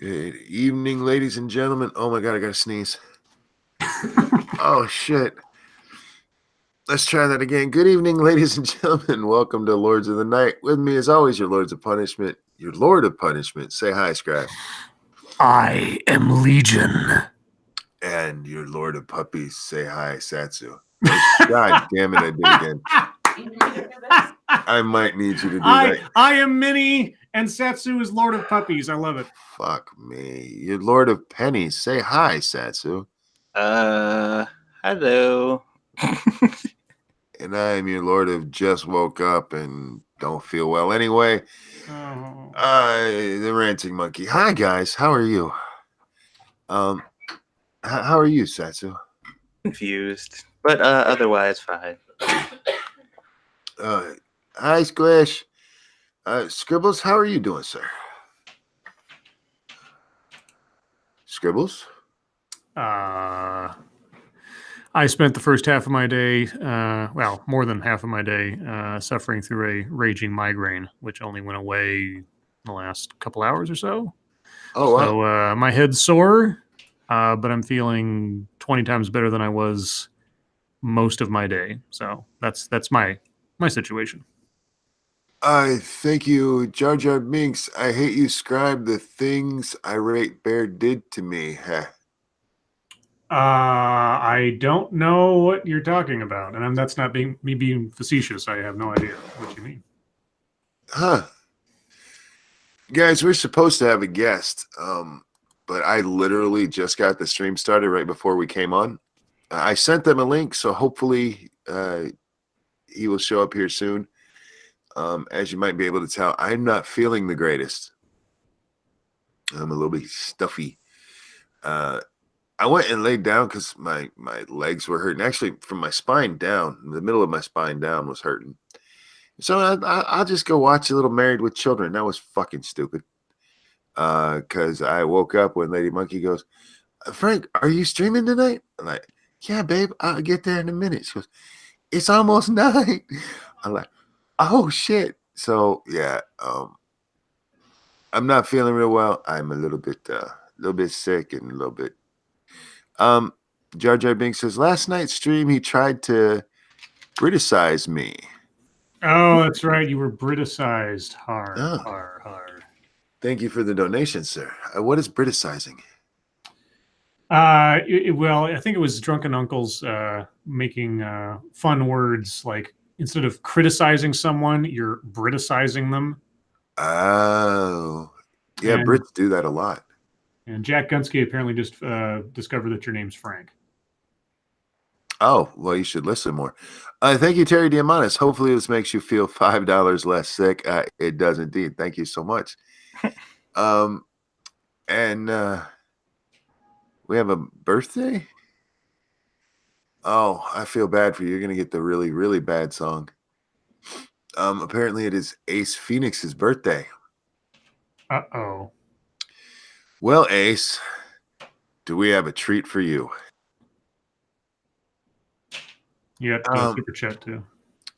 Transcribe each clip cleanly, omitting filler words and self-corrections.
Good evening, ladies and gentlemen. Oh my god, I gotta sneeze. Oh shit. Let's try that again. Good evening, ladies and gentlemen. Welcome to Lords of the Night. With me, as always, your Lords of Punishment, your Lord of Punishment. Say hi, Scribe. I am Legion. And your Lord of Puppies. Say hi, Satsu. God damn it, I did again. I might need you to do that. I am Minnie, and Satsu is Lord of Puppies. I love it. Fuck me. Your Lord of Pennies. Say hi, Satsu. Hello. And I am your Lord of Just Woke Up and Don't Feel Well Anyway. The Ranting Monkey. Hi, guys. How are you? How are you, Satsu? Confused, but otherwise fine. Hi, Squish. Scribbles, how are you doing, sir? Scribbles? I spent the first half of my day, well, more than half of my day, suffering through a raging migraine, which only went away in the last couple hours or so. Oh, wow. So my head's sore, but I'm feeling 20 times better than I was most of my day. So that's my situation. Thank you, Jar Jar Binks. I hate you, Scribe. The things Irate Bear did to me. I don't know what you're talking about, and that's not me being facetious. I have no idea what you mean. Huh. Guys, we're supposed to have a guest, but I literally just got the stream started right before we came on. I sent them a link, so hopefully he will show up here soon. As you might be able to tell, I'm not feeling the greatest. I'm a little bit stuffy. I went and laid down because my legs were hurting. Actually, from my spine down, the middle of my spine down was hurting. So I'll just go watch a little Married with Children. That was fucking stupid. Because I woke up when Lady Monkey goes, Frank, are you streaming tonight? I'm like, yeah, babe, I'll get there in a minute. She goes, it's almost 9. I'm like, oh shit. So yeah, I'm not feeling real well. I'm a little bit sick and a little bit. Jar Jar Binks says last night's stream he tried to Briticize me. Oh, that's right. You were Briticized. Har, Oh. har, har. Thank you for the donation, sir. What is Briticizing? Well, I think it was Drunken Uncles making fun words like instead of criticizing someone, you're Briticizing them. Oh, yeah, And- Brits do that a lot. And Jack Gunsky apparently just discovered that your name's Frank. Oh, well, you should listen more. Thank you, Terry Diamandis. Hopefully this makes you feel $5 less sick. It does indeed. Thank you so much. And we have a birthday? Oh, I feel bad for you. You're going to get the really, really bad song. Apparently it is Ace Phoenix's birthday. Uh-oh. Well, Ace, do we have a treat for you? You have to do a super chat too.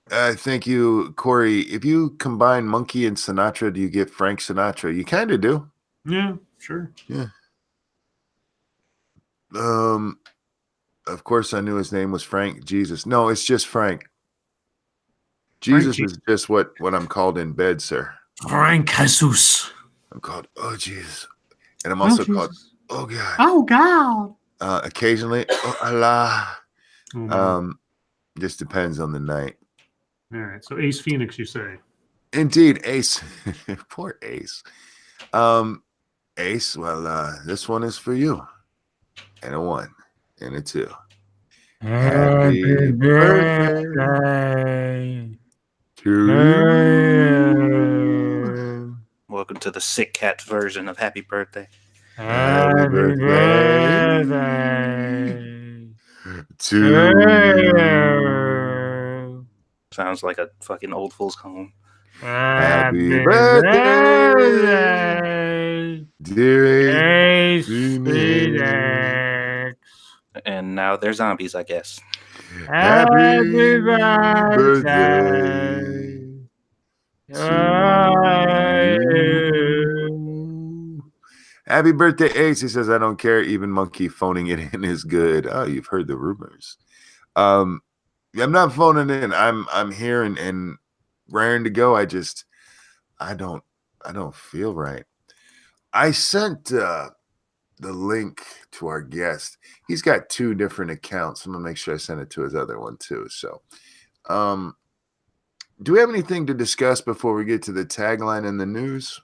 Thank you, Corey. If you combine Monkey and Sinatra, do you get Frank Sinatra? You kind of do. Yeah, sure. Yeah. Of course, I knew his name was Frank Jesus. No, it's just Frank. Jesus is just what I'm called in bed, sir. Frank Jesus. I'm called, oh, Jesus. And I'm also called, oh, God. Oh, God. Occasionally, oh, Allah. Mm-hmm. Just depends on the night. All right. So Ace Phoenix, you say? Indeed, Ace. Poor Ace. Ace, well, this one is for you. And a 1 and a 2. Happy birthday to you. Welcome to the Sick Cat version of Happy Birthday. Happy birthday to you. Sounds like a fucking old fool's home. Happy birthday, dear Ace Phoenix. And now they're zombies, I guess. Happy birthday to you. Happy birthday, Ace. He says, I don't care. Even Monkey phoning it in is good. Oh, you've heard the rumors. I'm not phoning in. I'm here and raring to go. I don't feel right. I sent the link to our guest. He's got 2 different accounts. I'm gonna make sure I send it to his other one too. So do we have anything to discuss before we get to the tagline and the news?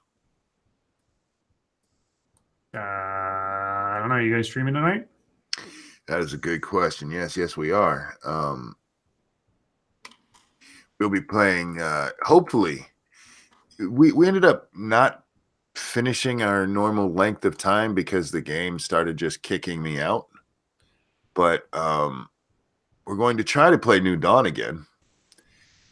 I don't know. You guys streaming tonight? That is a good question. Yes, we are. We'll be playing. Hopefully, we ended up not finishing our normal length of time because the game started just kicking me out. But we're going to try to play New Dawn again,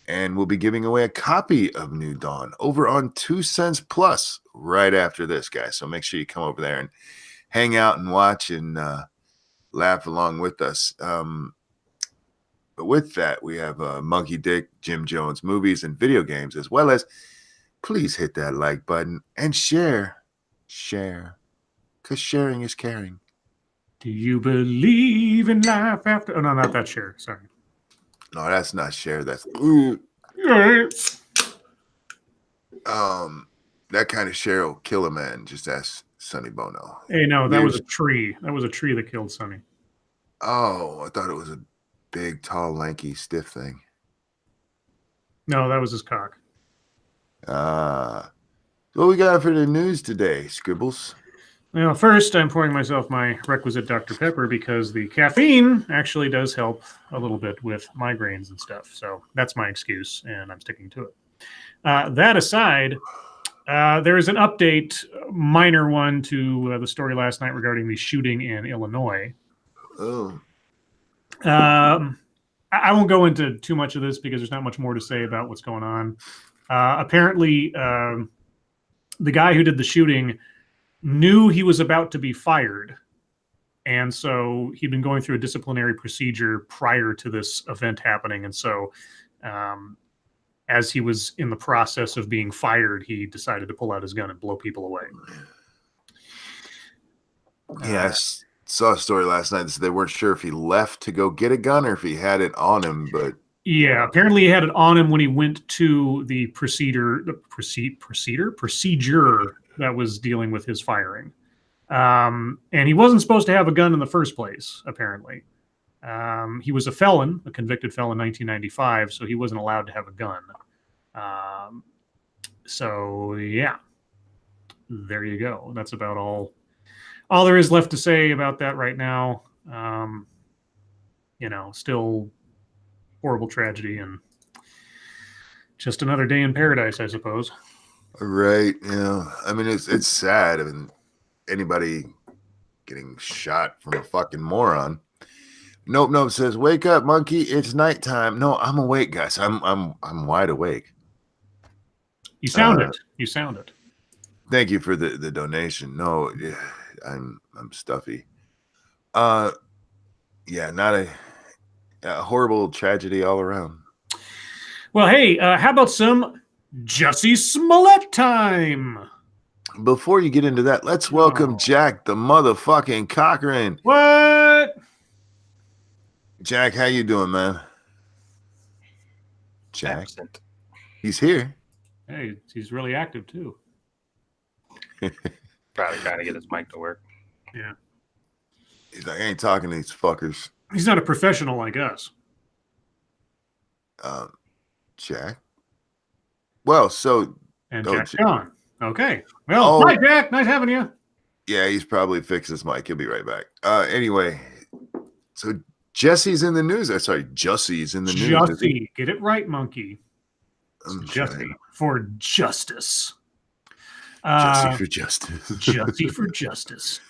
and we'll be giving away a copy of New Dawn over on 2 Cents Plus right after this, guys. So make sure you come over there and hang out and watch and laugh along with us. But with that, we have Monkey Dick, Jim Jones movies and video games, as well as please hit that like button and share, because sharing is caring. Do you believe in life after? Oh no, not that share. Sorry. No, that's not share. That's that kind of share will kill a man. Just ask Sonny Bono. Hey, no, that was a tree. That was a tree that killed Sonny. Oh, I thought it was a big, tall, lanky, stiff thing. No, that was his cock. What we got for the news today, Scribbles? Well, first, I'm pouring myself my requisite Dr. Pepper because the caffeine actually does help a little bit with migraines and stuff. So that's my excuse, and I'm sticking to it. That aside, there is an update, minor one, to the story last night regarding the shooting in Illinois. Oh. I won't go into too much of this because there's not much more to say about what's going on. Apparently, the guy who did the shooting knew he was about to be fired. And so he'd been going through a disciplinary procedure prior to this event happening. And so as he was in the process of being fired, he decided to pull out his gun and blow people away. Yeah, I saw a story last night that said they weren't sure if he left to go get a gun or if he had it on him, but yeah, apparently he had it on him when he went to the procedure that was dealing with his firing. And he wasn't supposed to have a gun in the first place, apparently. He was a felon, a convicted felon in 1995, so he wasn't allowed to have a gun. So, yeah, there you go. That's about all there is left to say about that right now. Still horrible tragedy and just another day in paradise, I suppose. right. Yeah, I mean it's sad. I mean, anybody getting shot from a fucking moron. Nope says, wake up, monkey, it's nighttime. No, I'm awake, guys. I'm wide awake. You sound it. Thank you for the donation. No, yeah, I'm stuffy. Yeah, not a horrible tragedy all around. Well, hey, how about some Jussie Smollett time? Before you get into that, let's welcome Jack the motherfucking Cochran. What? Jack, how you doing, man? Jack, Absent. he's here. Hey, he's really active too. Probably trying to get his mic to work. Yeah. He's like, I ain't talking to these fuckers. He's not a professional like us. Jack. Well, so And oh, Jack's gone. Okay. Well, hi, Jack. Nice having you. Yeah, he's probably fixed his mic. He'll be right back. Anyway, so Jesse's in the news. Sorry, Jussie's in the news. Jussie. Get it right, monkey. Jussie for justice. Jussie for justice. Jussie for justice.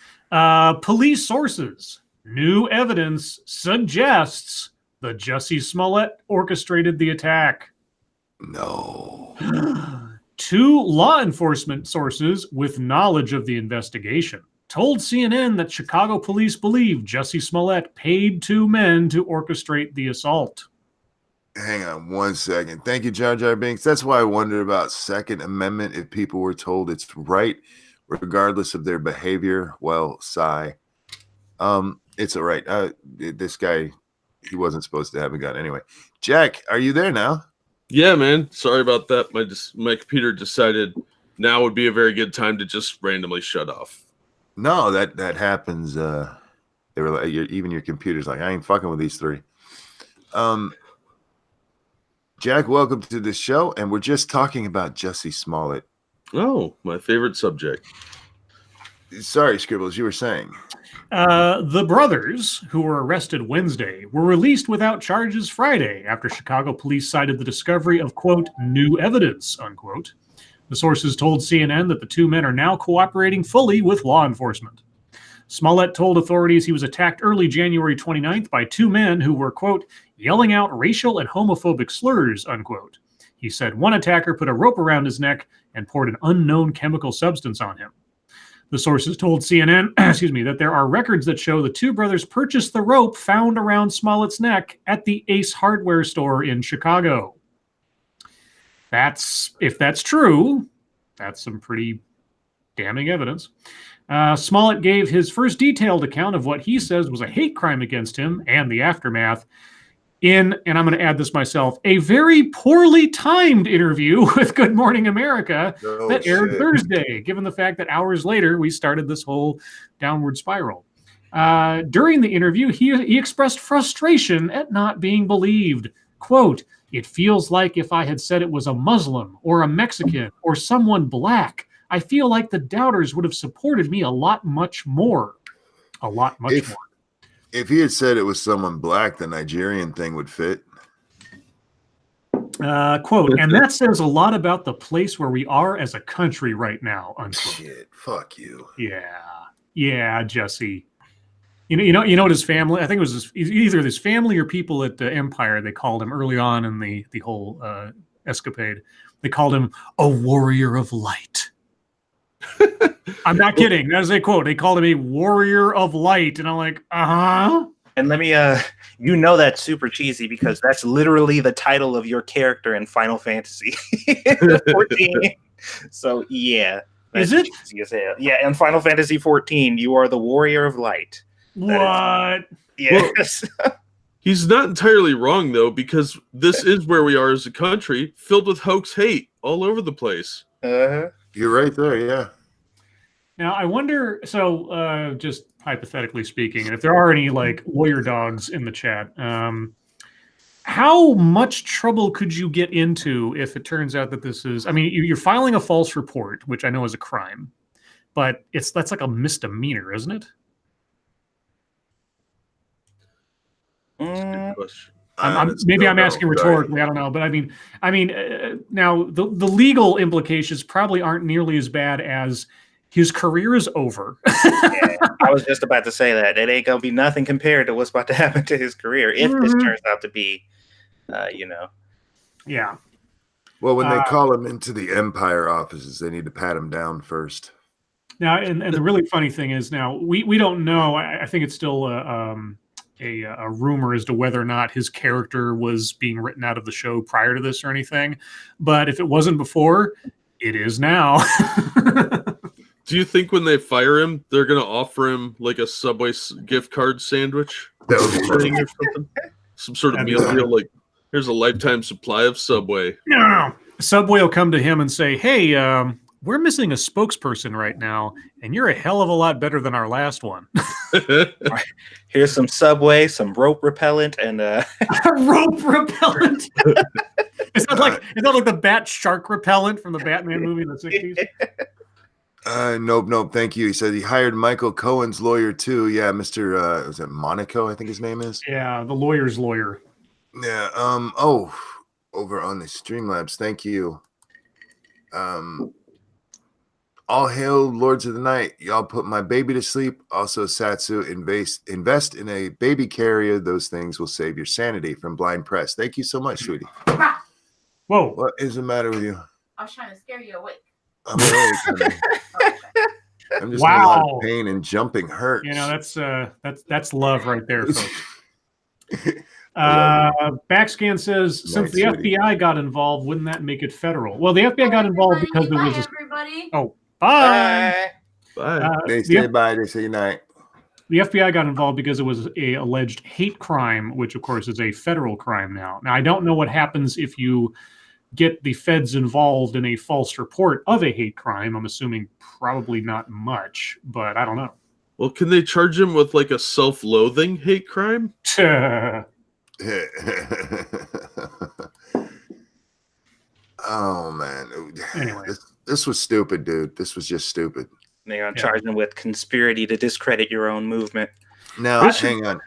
Police sources. New evidence suggests the Jussie Smollett orchestrated the attack. No. 2 law enforcement sources with knowledge of the investigation told CNN that Chicago police believe Jussie Smollett paid 2 men to orchestrate the assault. Hang on 1 second. Thank you, Jar Jar Binks. That's why I wondered about Second Amendment. If people were told it's right regardless of their behavior. Well, sigh. It's all right. This guy, he wasn't supposed to have a gun anyway. Jack, are you there now? Yeah, man. Sorry about that. My computer decided now would be a very good time to just randomly shut off. No, that happens. They were like, even your computer's like, I ain't fucking with these three. Jack, welcome to the show, and we're just talking about Jussie Smollett. Oh, my favorite subject. Sorry, Scribbles, you were saying. The brothers, who were arrested Wednesday, were released without charges Friday after Chicago police cited the discovery of, quote, new evidence, unquote. The sources told CNN that the two men are now cooperating fully with law enforcement. Smollett told authorities he was attacked early January 29th by two men who were, quote, yelling out racial and homophobic slurs, unquote. He said one attacker put a rope around his neck and poured an unknown chemical substance on him. The sources told CNN, that there are records that show the two brothers purchased the rope found around Smollett's neck at the Ace Hardware store in Chicago. If that's true, that's some pretty damning evidence. Smollett gave his first detailed account of what he says was a hate crime against him and the aftermath in, and I'm going to add this myself, a very poorly timed interview with Good Morning America that aired Thursday, given the fact that hours later we started this whole downward spiral. During the interview, he expressed frustration at not being believed. Quote, it feels like if I had said it was a Muslim or a Mexican or someone black, I feel like the doubters would have supported me a lot much more. More. If he had said it was someone black, the Nigerian thing would fit. Quote, and that says a lot about the place where we are as a country right now, unquote. Shit, fuck you. Yeah, Jussie. You know what his family, I think it was either his family or people at Empire, they called him early on in the whole escapade. They called him a warrior of light. I'm not kidding. That is a quote. They called him a warrior of light. And I'm like, uh-huh. And let me, that's super cheesy because that's literally the title of your character in Final Fantasy 14. So, yeah. Is it? Cheesy as hell. Yeah, in Final Fantasy 14, you are the warrior of light. What? Yes. Well, he's not entirely wrong, though, because this is where we are as a country, filled with hoax hate all over the place. You're right there, yeah. Now, I wonder, so just hypothetically speaking, and if there are any like lawyer dogs in the chat, how much trouble could you get into if it turns out that this is, I mean, you're filing a false report, which I know is a crime, but that's like a misdemeanor, isn't it? Good question. Maybe I'm asking rhetorically. I don't know, but I mean, now the legal implications probably aren't nearly as bad as his career is over. Yeah, I was just about to say that it ain't gonna be nothing compared to what's about to happen to his career if this turns out to be, Yeah. Well, when they call him into the Empire offices, they need to pat him down first. Now, and the really funny thing is, now we don't know. I think it's still a rumor as to whether or not his character was being written out of the show prior to this or anything. But if it wasn't before, it is now. Do you think when they fire him, they're going to offer him like a Subway gift card sandwich? That would be thing or something? Some sort of meal deal, like, here's a lifetime supply of Subway. No. Subway will come to him and say, hey, we're missing a spokesperson right now, and you're a hell of a lot better than our last one. Here's some Subway, some rope repellent, and rope repellent. Is that like the bat shark repellent from the Batman movie in the 60s? Nope. Thank you. He said he hired Michael Cohen's lawyer too. Yeah, Mr. Was it Monaco? I think his name is. Yeah, the lawyer's lawyer. Yeah. Over on the Streamlabs. Thank you. All hail Lords of the Night. Y'all put my baby to sleep. Also, Satsu, invest in a baby carrier. Those things will save your sanity from Blind Press. Thank you so much, sweetie. Whoa. What is the matter with you? I was trying to scare you awake. I'm awake, honey. I'm just in a lot of pain and jumping hurts. You know, that's love right there, folks. Backscan says, since the FBI got involved, wouldn't that make it federal? Well, the FBI got involved because there was everybody. Oh, bye. Bye. They say bye. They say night. The FBI got involved because it was a alleged hate crime, which of course is a federal crime now. Now, I don't know what happens if you get the feds involved in a false report of a hate crime. I'm assuming probably not much, but I don't know. Well, can they charge him with like a self-loathing hate crime? Oh man. Anyway. This was stupid, dude. This was just stupid. They're going to charge him with conspiracy to discredit your own movement. Now, hang on.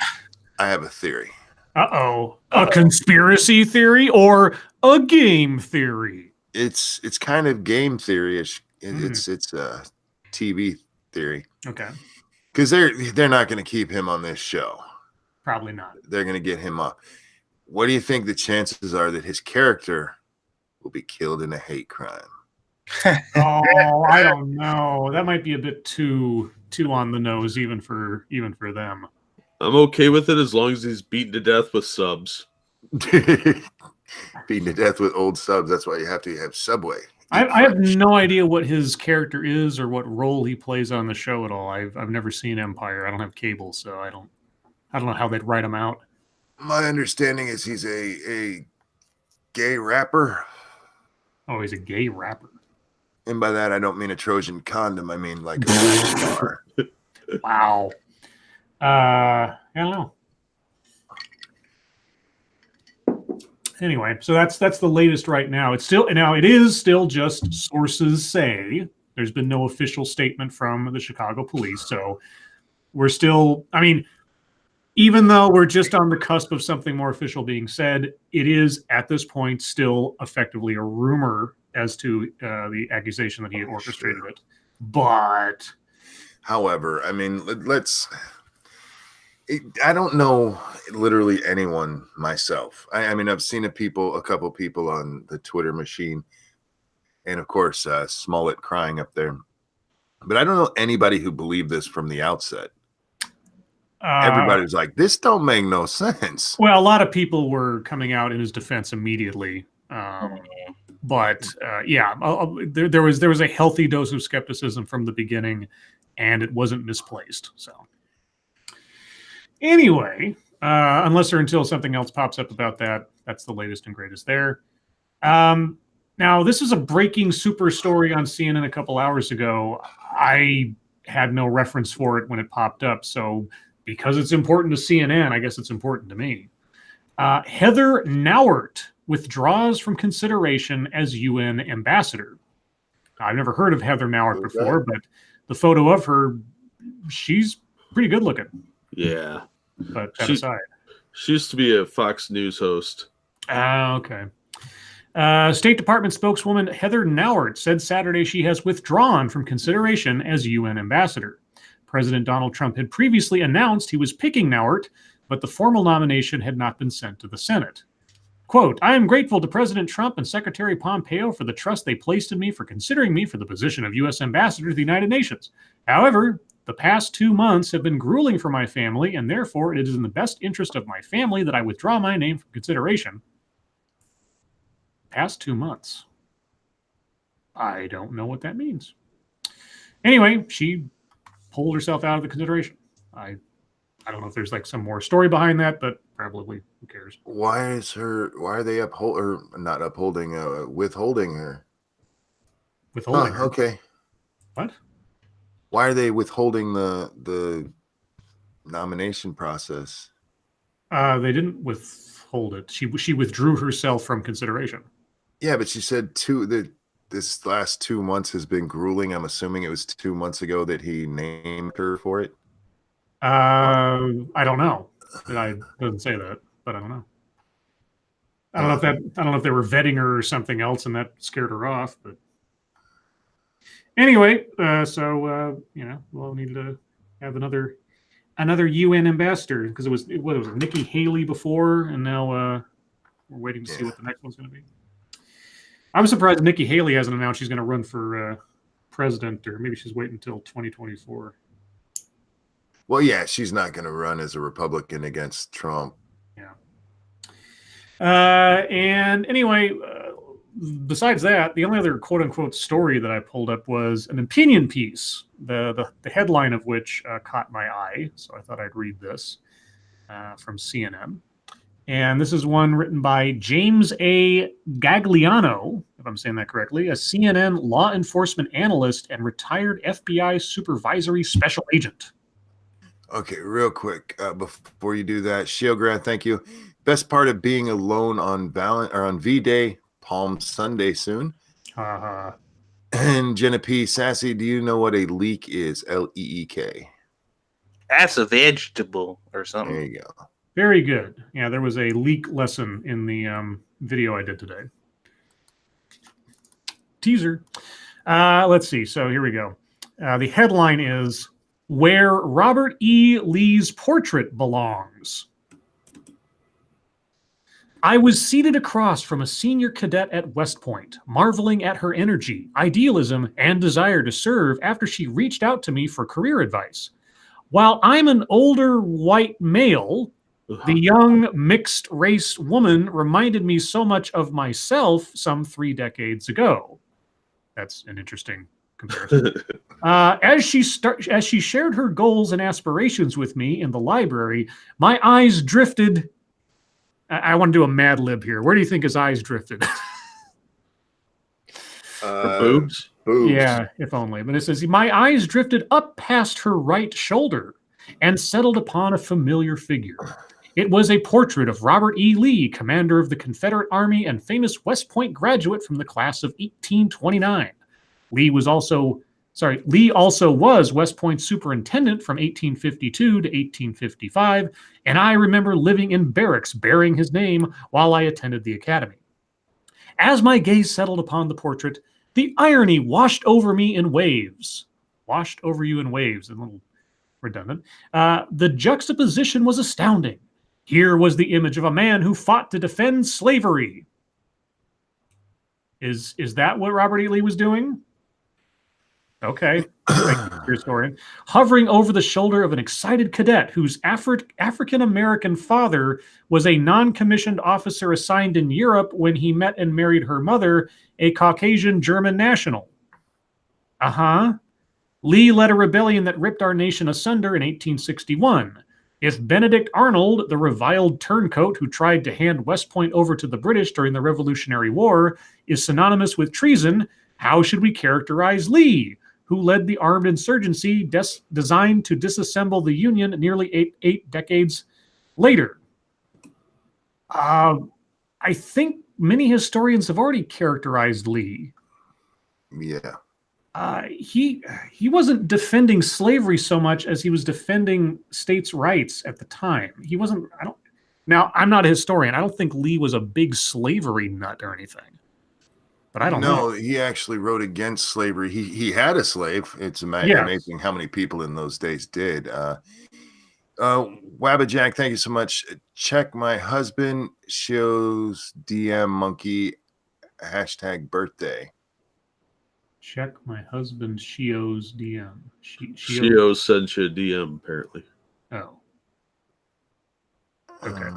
I have a theory. Uh-oh. A conspiracy theory or a game theory? It's kind of game theory-ish. It's a TV theory. Okay. Because they're not going to keep him on this show. Probably not. They're going to get him off. What do you think the chances are that his character will be killed in a hate crime? Oh, I don't know. That might be a bit too on the nose, even for them. I'm okay with it as long as he's beaten to death with subs. Beaten to death with old subs. That's why you have to have Subway. I have no idea what his character is or what role he plays on the show at all. I've never seen Empire. I don't have cable, so I don't know how they'd write him out. My understanding is he's a gay rapper. Oh, he's a gay rapper. And by that, I don't mean a Trojan condom. I mean like a rap star. Wow. I don't know. Anyway, so that's the latest right now. It is still just sources say. There's been no official statement from the Chicago police. So we're still, I mean, even though we're just on the cusp of something more official being said, it is at this point still effectively a rumor as to the accusation that he had orchestrated it. But however, I mean, I don't know literally anyone myself. I mean, I've seen a couple people on the Twitter machine, and of course, Smollett crying up there. But I don't know anybody who believed this from the outset. Everybody was like, "This don't make no sense." Well, a lot of people were coming out in his defense immediately. But there was a healthy dose of skepticism from the beginning, and it wasn't misplaced. So anyway, unless or until something else pops up about that, that's the latest and greatest there. Now, this is a breaking super story on CNN a couple hours ago. I had no reference for it when it popped up, so because it's important to CNN, I guess it's important to me. Heather Nauert withdraws from consideration as UN ambassador. I've never heard of Heather Nauert before, but the photo of her, she's pretty good looking. Yeah. But that aside. She used to be a Fox News host. Okay. State Department spokeswoman Heather Nauert said Saturday she has withdrawn from consideration as UN ambassador. President Donald Trump had previously announced he was picking Nauert, but the formal nomination had not been sent to the Senate. Quote, I am grateful to President Trump and Secretary Pompeo for the trust they placed in me for considering me for the position of U.S. Ambassador to the United Nations. However, the past 2 months have been grueling for my family, and therefore it is in the best interest of my family that I withdraw my name from consideration. Past 2 months. I don't know what that means. Anyway, she pulled herself out of the consideration. I don't know if there's like some more story behind that, but probably who cares? Why are they withholding her? Withholding her. Okay. What? Why are they withholding the nomination process? They didn't withhold it. She withdrew herself from consideration. Yeah, but she said this last 2 months has been grueling. I'm assuming it was 2 months ago that he named her for it. I don't know. It doesn't say that, but I don't know. I don't know if they were vetting her or something else, and that scared her off. But anyway, we'll need to have another UN ambassador because it was Nikki Haley before, and now we're waiting to see what the next one's going to be. I'm surprised Nikki Haley hasn't announced she's going to run for president, or maybe she's waiting until 2024. Well, yeah, she's not going to run as a Republican against Trump. Yeah. And anyway, besides that, the only other quote-unquote story that I pulled up was an opinion piece the headline of which caught my eye, so I thought I'd read this from CNN. And this is one written by James A. Gagliano, if I'm saying that correctly, a CNN law enforcement analyst and retired FBI supervisory special agent. Okay, real quick, before you do that, Shield Grant, thank you. Best part of being alone on on V-Day, Palm Sunday soon. And Jenna P. Sassy, do you know what a leek is? L-E-E-K. That's a vegetable or There something. you go. Very good. Yeah, there was a leak lesson in the video I did today. Teaser. Let's see. So here we go. The headline is Where Robert E. Lee's Portrait Belongs. I was seated across from a senior cadet at West Point, marveling at her energy, idealism, and desire to serve after she reached out to me for career advice. While I'm an older white male, the young mixed-race woman reminded me so much of myself some 3 decades ago. That's an interesting comparison. As she shared her goals and aspirations with me in the library, my eyes drifted. I want to do a Mad Lib here. Where do you think his eyes drifted? Boobs? Boobs. Yeah, if only. But it says, my eyes drifted up past her right shoulder and settled upon a familiar figure. It was a portrait of Robert E. Lee, commander of the Confederate Army and famous West Point graduate from the class of 1829. Lee also was West Point superintendent from 1852 to 1855, and I remember living in barracks bearing his name while I attended the academy. As my gaze settled upon the portrait, the irony washed over me in waves. Washed over you in waves, a little redundant. The juxtaposition was astounding. Here was the image of a man who fought to defend slavery. Is that what Robert E. Lee was doing? Okay. Historian. Hovering over the shoulder of an excited cadet whose African-American father was a non-commissioned officer assigned in Europe when he met and married her mother, a Caucasian German national. Lee led a rebellion that ripped our nation asunder in 1861. If Benedict Arnold, the reviled turncoat who tried to hand West Point over to the British during the Revolutionary War, is synonymous with treason, how should we characterize Lee, who led the armed insurgency designed to disassemble the Union nearly eight decades later? I think many historians have already characterized Lee. Yeah. He wasn't defending slavery so much as he was defending states' rights at the time. He wasn't. Now, I'm not a historian. I don't think Lee was a big slavery nut or anything. But I don't know. No, he actually wrote against slavery. He had a slave. It's amazing how many people in those days did. Wabbajack, thank you so much. Check my husband shows DM monkey #birthday. Check my husband Shio's DM. Shio sent you a DM, apparently. Oh. Okay.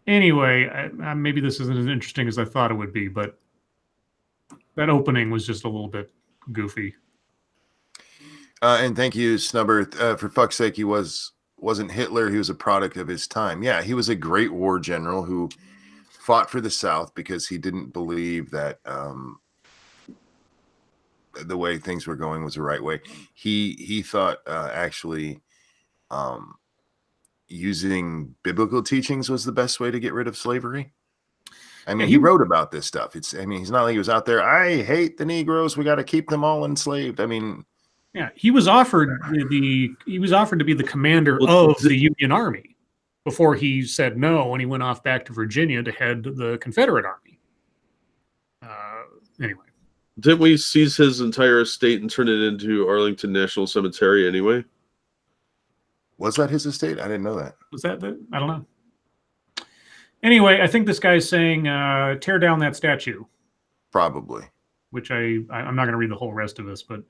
Anyway, maybe this isn't as interesting as I thought it would be, but that opening was just a little bit goofy. And thank you, Snubber. For fuck's sake, he wasn't Hitler. He was a product of his time. Yeah, he was a great war general who fought for the South because he didn't believe that the way things were going was the right way. He thought actually using biblical teachings was the best way to get rid of slavery. I mean, he wrote about this stuff. He's not like he was out there, I hate the Negroes, we got to keep them all enslaved. I mean, yeah, he was offered to be the commander of the Union Army before he said no when he went off back to Virginia to head the Confederate Army. Anyway. Didn't we seize his entire estate and turn it into Arlington National Cemetery anyway? Was that his estate? I didn't know that. Was that the? I don't know. Anyway, I think this guy's saying tear down that statue. Probably. Which I'm not going to read the whole rest of this, but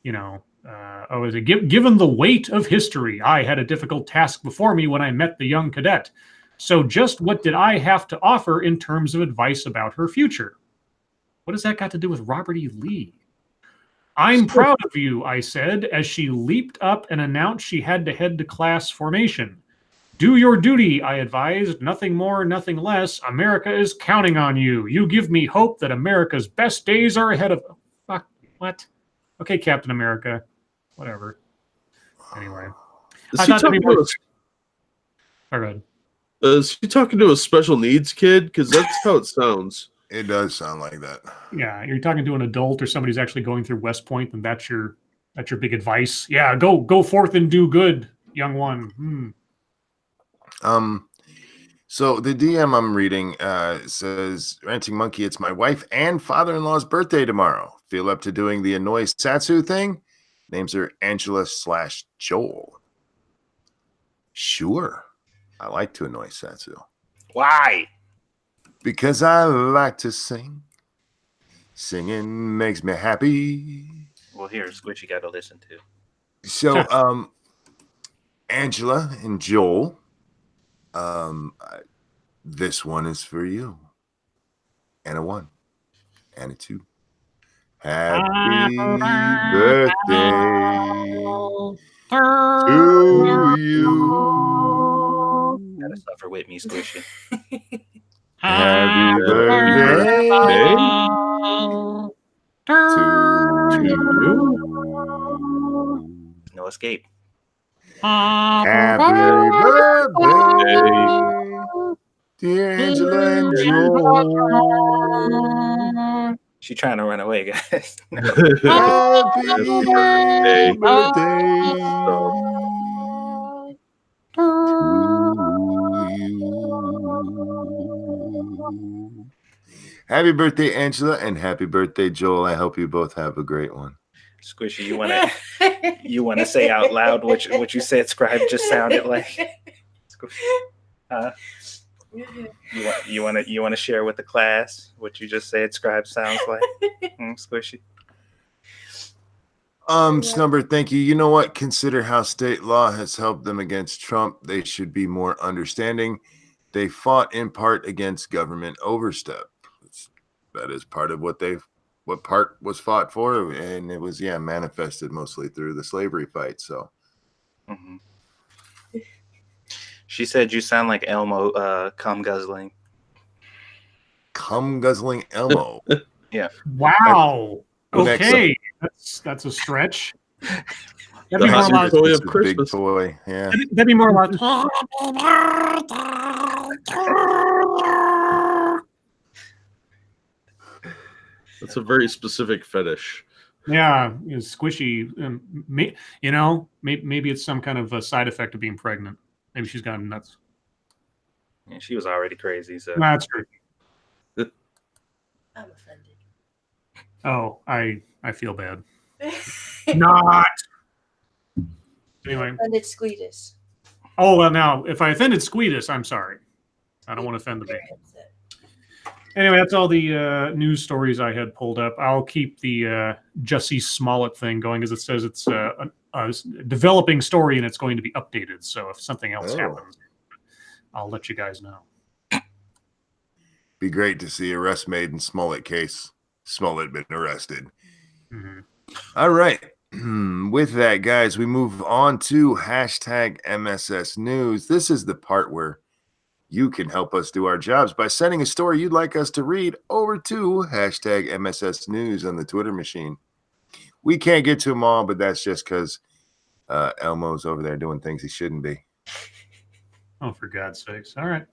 given the weight of history, I had a difficult task before me when I met the young cadet. So just what did I have to offer in terms of advice about her future? What has that got to do with Robert E. Lee? I'm proud of you, I said, as she leaped up and announced she had to head to class formation. Do your duty, I advised. Nothing more, nothing less. America is counting on you. You give me hope that America's best days are ahead of... Fuck, what? Okay, Captain America. Whatever. Anyway. Is I he thought that'd be talking more... to All right. is he talking to a special needs kid? Because that's how it sounds. It does sound like that. Yeah, you're talking to an adult or somebody who's actually going through West Point, and that's your big advice. Yeah, go forth and do good, young one. So the DM I'm reading says, Ranting Monkey, it's my wife and father-in-law's birthday tomorrow. Feel up to doing the annoy Satsu thing? Names are Angela/Joel. Sure. I like to annoy Satsu. Why? Because I like to sing. Singing makes me happy. Well, here's what you got to listen to. So, Angela and Joel, this one is for you. And a 1. And a 2. Happy birthday to you. Gotta suffer with me, Squishy. Happy birthday to you. No escape. Happy birthday, dear Angela and Joel. She's trying to run away, guys. Happy birthday. birthday to you. Happy birthday, Angela, and happy birthday, Joel. I hope you both have a great one. Squishy, you wanna say out loud what you said Scribe just sounded like? You wanna share with the class what you just said Scribe sounds like? Squishy. Snubber, thank you. You know what? Consider how state law has helped them against Trump. They should be more understanding. They fought in part against government overstep. That is part of what part was fought for, and it was manifested mostly through the slavery fight. So, She said you sound like Elmo, cum guzzling. Cum guzzling Elmo. Yeah. Wow. Next Okay, that's a stretch. That'd The be more hot like toy It's of a big Christmas. toy. Yeah. that'd be more like That's a very specific fetish. yeah, squishy. Maybe it's some kind of a side effect of being pregnant. Maybe she's gone nuts. Yeah, she was already crazy, so That's true. I'm offended. Oh, I feel bad. Not. Anyway. Offended Squeedus. Oh well, now if I offended Squeedus, I'm sorry. I don't want to offend the baby. Very upset. Anyway, that's all the news stories I had pulled up. I'll keep the Jussie Smollett thing going, as it says it's a developing story and it's going to be updated. So if something else happens, I'll let you guys know. Be great to see arrest made in Smollett case. Smollett been arrested. Mm-hmm. All right. With that, guys, we move on to hashtag MSS News. This is the part where you can help us do our jobs by sending a story you'd like us to read over to hashtag MSS News on the Twitter machine. We can't get to them all, but that's just because Elmo's over there doing things he shouldn't be. Oh, for God's sakes. All right.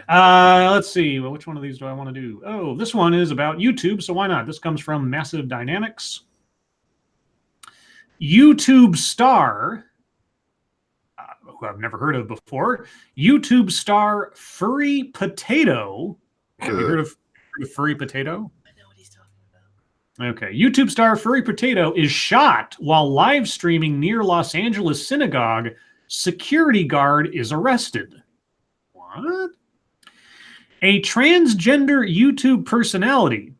Let's see. Well, which one of these do I want to do? Oh, this one is about YouTube, so why not? This comes from Massive Dynamics. YouTube star, who I've never heard of before, YouTube star Furry Potato. Have you heard of Furry Potato? I know what he's talking about. Okay. YouTube star Furry Potato is shot while live streaming near Los Angeles synagogue. Security guard is arrested. What? A transgender YouTube personality.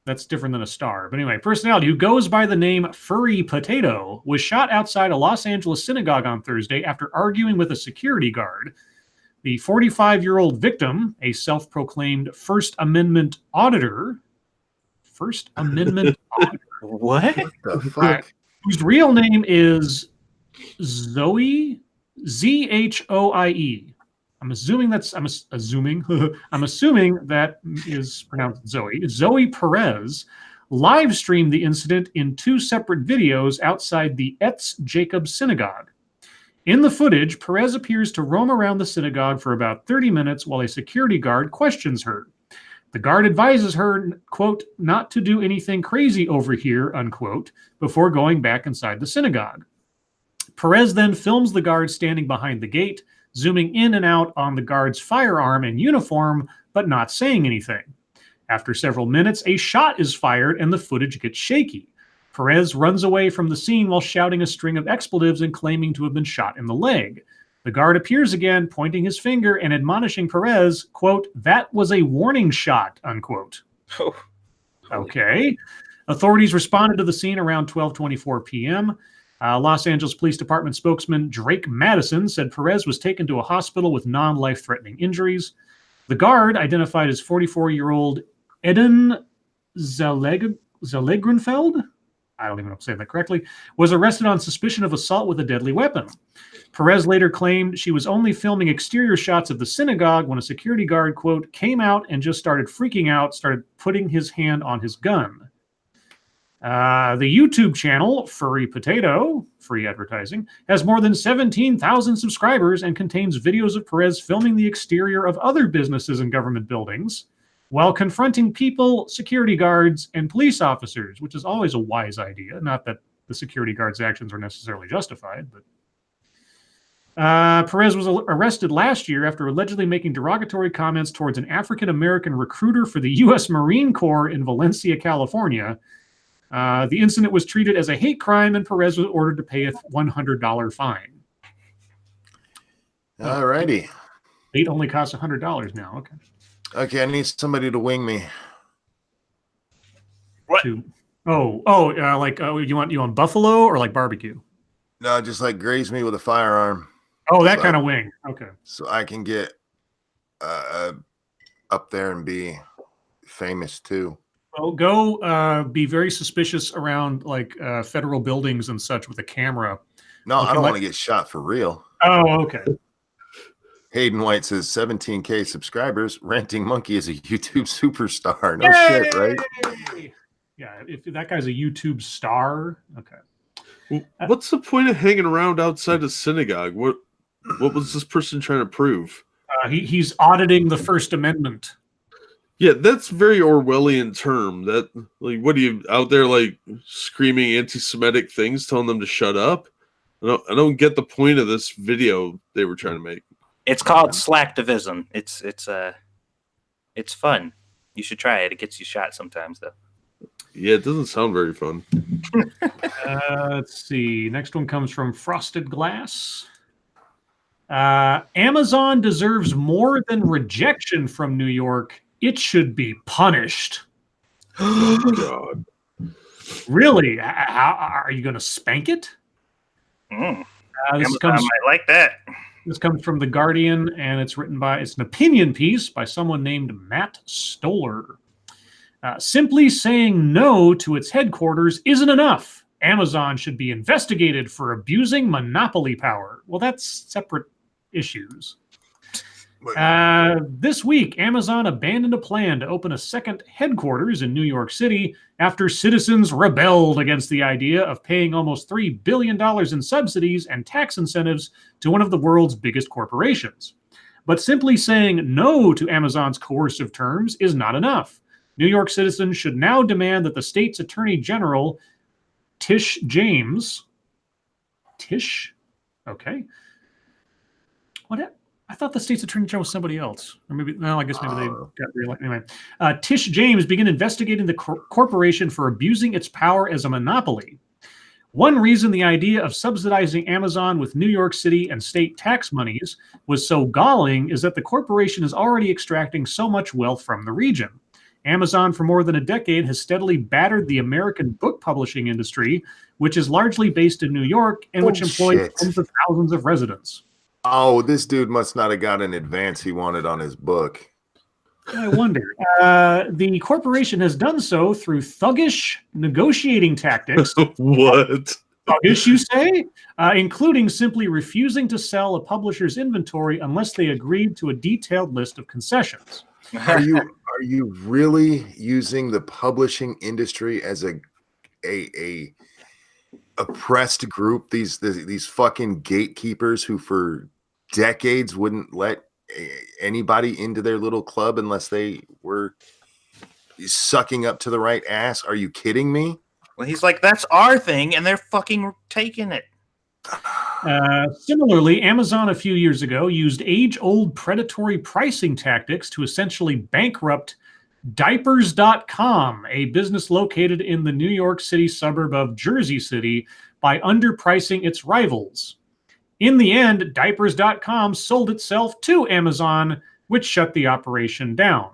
That's different than a star. But anyway, personality who goes by the name Furry Potato was shot outside a Los Angeles synagogue on Thursday after arguing with a security guard. The 45-year-old victim, a self-proclaimed First Amendment auditor, First Amendment author, What? The fuck? whose real name is Zoe, Zhoie. I'm assuming I'm assuming that is pronounced Zoe. Zoe Perez live streamed the incident in 2 separate videos outside the Etz Jacob Synagogue. In the footage, Perez appears to roam around the synagogue for about 30 minutes while a security guard questions her. The guard advises her, quote, not to do anything crazy over here, unquote, before going back inside the synagogue. Perez then films the guard standing behind the gate, zooming in and out on the guard's firearm and uniform, but not saying anything. After several minutes, a shot is fired and the footage gets shaky. Perez runs away from the scene while shouting a string of expletives and claiming to have been shot in the leg. The guard appears again, pointing his finger and admonishing Perez, quote, that was a warning shot, unquote. Oh. Okay. Authorities responded to the scene around 12:24 p.m. Los Angeles Police Department spokesman Drake Madison said Perez was taken to a hospital with non-life-threatening injuries. The guard, identified as 44-year-old Eden Zalegrenfeld, I don't even know if I'm saying that correctly, was arrested on suspicion of assault with a deadly weapon. Perez later claimed she was only filming exterior shots of the synagogue when a security guard, quote, came out and just started freaking out, started putting his hand on his gun. The YouTube channel, Furry Potato, free advertising, has more than 17,000 subscribers and contains videos of Perez filming the exterior of other businesses and government buildings while confronting people, security guards, and police officers, which is always a wise idea. Not that the security guards' actions are necessarily justified, but Perez was arrested last year after allegedly making derogatory comments towards an African-American recruiter for the U.S. Marine Corps in Valencia, California. The incident was treated as a hate crime, and Perez was ordered to pay a $100 fine. All righty. Hate only costs $100 now. Okay. Okay, I need somebody to wing me. What? You want buffalo or like barbecue? No, just like graze me with a firearm. Oh, that So- kind of wing. Okay. so I can get up there and be famous too. Well, go be very suspicious around like federal buildings and such with a camera. No, I Okay, don't like- want to get shot for real. Oh, okay. Hayden White says 17K subscribers. Ranting Monkey is a YouTube superstar. No Yay! shit, right? Yeah, if that guy's a YouTube star, okay. Well, what's the point of hanging around outside a synagogue? What was this person trying to prove? He's auditing the First Amendment. Yeah, that's a very Orwellian term. That, like, what are you out there like screaming anti-Semitic things, telling them to shut up? I don't get the point of this video they were trying to make. It's called slacktivism. It's fun. You should try it. It gets you shot sometimes, though. Yeah, it doesn't sound very fun. Let's see. Next one comes from Frosted Glass. Amazon deserves more than rejection from New York. It should be punished. God. Really? How are you going to spank it? Mm. This Amazon comes might like that. This comes from The Guardian, and it's an opinion piece by someone named Matt Stoller. Simply saying no to its headquarters isn't enough. Amazon should be investigated for abusing monopoly power. Well, that's separate issues. This week, Amazon abandoned a plan to open a second headquarters in New York City after citizens rebelled against the idea of paying almost $3 billion in subsidies and tax incentives to one of the world's biggest corporations. But simply saying no to Amazon's coercive terms is not enough. New York citizens should now demand that the state's Attorney General, Tish James, okay. What? I thought the state's Attorney General was somebody else. Or maybe, no, I guess maybe they got reelected. Anyway, Tish James began investigating the corporation for abusing its power as a monopoly. One reason the idea of subsidizing Amazon with New York City and state tax monies was so galling is that the corporation is already extracting so much wealth from the region. Amazon, for more than a decade, has steadily battered the American book publishing industry, which is largely based in New York and which employs tens of thousands of residents. Oh, this dude must not have got an advance he wanted on his book. I wonder. The corporation has done so through thuggish negotiating tactics. What? Thuggish, you say? Including simply refusing to sell a publisher's inventory unless they agreed to a detailed list of concessions. Are you really using the publishing industry as a oppressed group? These fucking gatekeepers who for decades wouldn't let anybody into their little club unless they were sucking up to the right ass. Are you kidding me? Well, he's like, that's our thing, and they're fucking taking it. Similarly, Amazon a few years ago used age-old predatory pricing tactics to essentially bankrupt Diapers.com, a business located in the New York City suburb of Jersey City, by underpricing its rivals. In the end, Diapers.com sold itself to Amazon, which shut the operation down.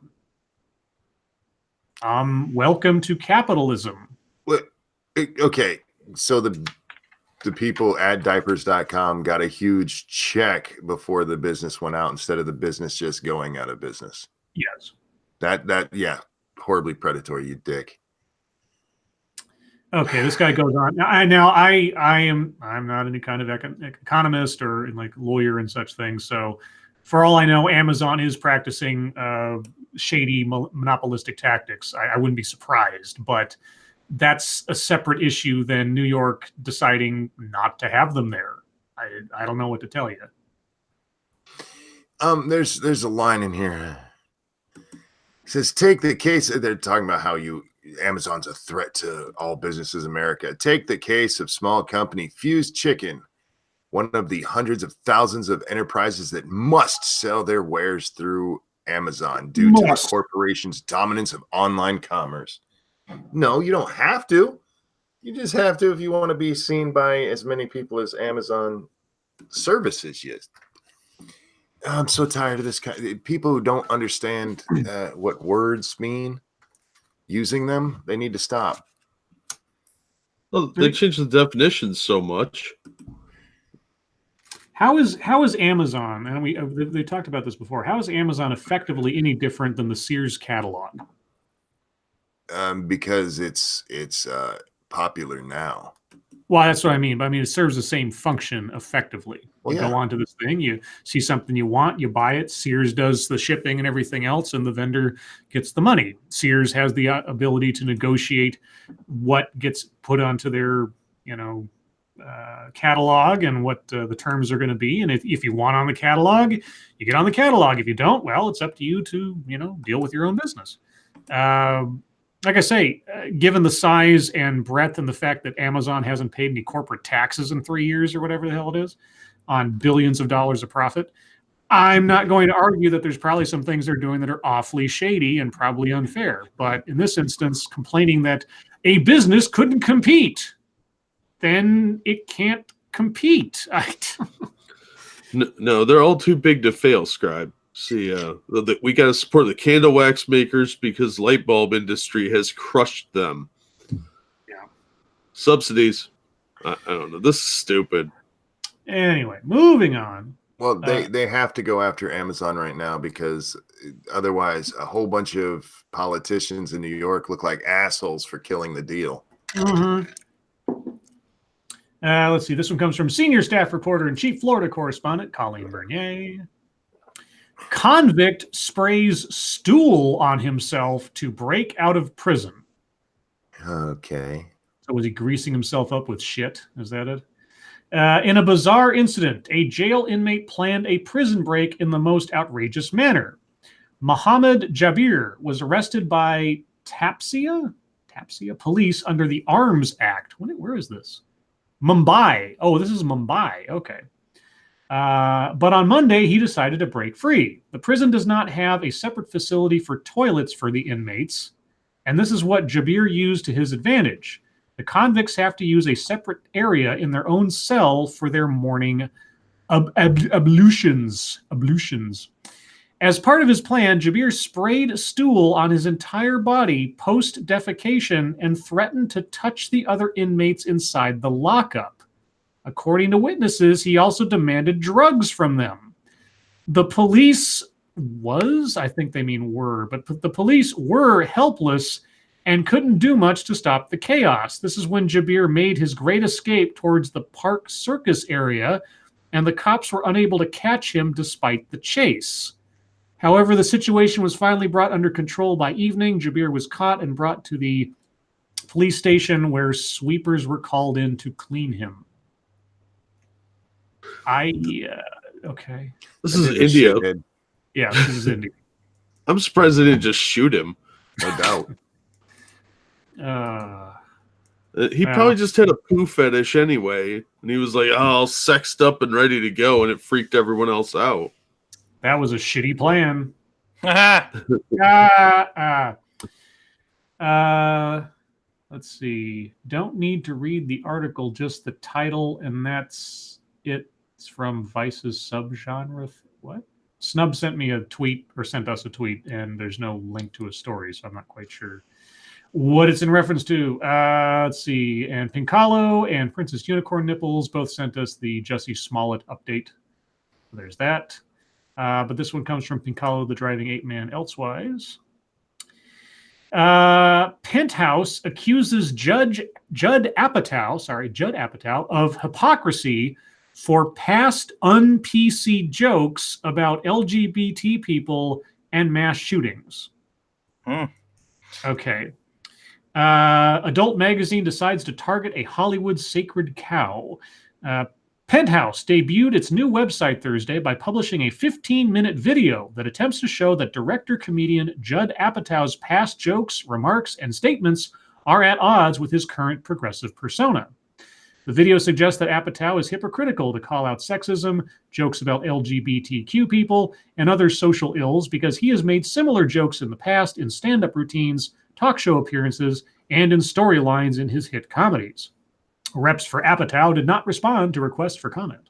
Welcome to capitalism. Okay, so the people at Diapers.com got a huge check before the business went out instead of the business just going out of business. Yes. That yeah, horribly predatory, you dick. Okay, this guy goes on. I'm not any kind of economist or like lawyer and such things. So, for all I know, Amazon is practicing shady monopolistic tactics. I wouldn't be surprised, but that's a separate issue than New York deciding not to have them there. I don't know what to tell you. There's a line in here. It says, take the case. They're talking about how Amazon's a threat to all businesses in America. Take the case of small company Fused Chicken, one of the hundreds of thousands of enterprises that must sell their wares through Amazon due to the corporation's dominance of online commerce. No, you don't have to. You just have to if you want to be seen by as many people as Amazon services. Yes. I'm so tired of this kind. People who don't understand what words mean, using them, they need to stop. Well, they changed the definitions so much. How is Amazon, and they talked about this before, how is Amazon effectively any different than the Sears catalog? Because it's popular now. Well, that's what I mean. But I mean, it serves the same function effectively. You go onto this thing, you see something you want, you buy it. Sears does the shipping and everything else, and the vendor gets the money. Sears has the ability to negotiate what gets put onto their, catalog and what the terms are going to be. And if you want on the catalog, you get on the catalog. If you don't, well, it's up to you to, deal with your own business. Like I say, given the size and breadth and the fact that Amazon hasn't paid any corporate taxes in 3 years or whatever the hell it is on billions of dollars of profit, I'm not going to argue that there's probably some things they're doing that are awfully shady and probably unfair. But in this instance, complaining that a business couldn't compete, then it can't compete. No, they're all too big to fail, Scribe. See, we got to support the candle wax makers because light bulb industry has crushed them. Yeah. Subsidies. I don't know. This is stupid. Anyway, moving on. Well, they have to go after Amazon right now because otherwise a whole bunch of politicians in New York look like assholes for killing the deal. Mm-hmm. Let's see. This one comes from senior staff reporter and chief Florida correspondent Colleen Bernier. Convict sprays stool on himself to break out of prison. Okay. So was he greasing himself up with shit? Is that it? In a bizarre incident, a jail inmate planned a prison break in the most outrageous manner. Mohammed Jabir was arrested by Tapsia police under the Arms Act. Where is this? Mumbai. Oh, this is Mumbai. Okay. But on Monday, he decided to break free. The prison does not have a separate facility for toilets for the inmates, and this is what Jabir used to his advantage. The convicts have to use a separate area in their own cell for their morning ablutions. As part of his plan, Jabir sprayed a stool on his entire body post-defecation and threatened to touch the other inmates inside the lockup. According to witnesses, he also demanded drugs from them. The police was, I think they mean were, but the police were helpless and couldn't do much to stop the chaos. This is when Jabir made his great escape towards the Park Circus area, and the cops were unable to catch him despite the chase. However, the situation was finally brought under control by evening. Jabir was caught and brought to the police station where sweepers were called in to clean him. Okay. This is India. Yeah, this is India. I'm surprised they didn't just shoot him. No doubt. He probably just had a poo fetish anyway, and he was like, all sexed up and ready to go, and it freaked everyone else out. That was a shitty plan. Let's see. Don't need to read the article, just the title, and that's it. It's from Vice's subgenre. What? Snub sent me a tweet, or sent us a tweet, and there's no link to a story, so I'm not quite sure what it's in reference to. Let's see. And Pinkalo and Princess Unicorn Nipples both sent us the Jussie Smollett update. There's that. But this one comes from Pinkalo, the Driving Ape Man Elsewise. Penthouse accuses Judd Apatow of hypocrisy for past un-PC jokes about LGBT people and mass shootings. Okay. Adult Magazine decides to target a Hollywood sacred cow. Penthouse debuted its new website Thursday by publishing a 15-minute video that attempts to show that director-comedian Judd Apatow's past jokes, remarks, and statements are at odds with his current progressive persona. The video suggests that Apatow is hypocritical to call out sexism, jokes about LGBTQ people, and other social ills because he has made similar jokes in the past in stand-up routines, talk show appearances, and in storylines in his hit comedies. Reps for Apatow did not respond to requests for comment.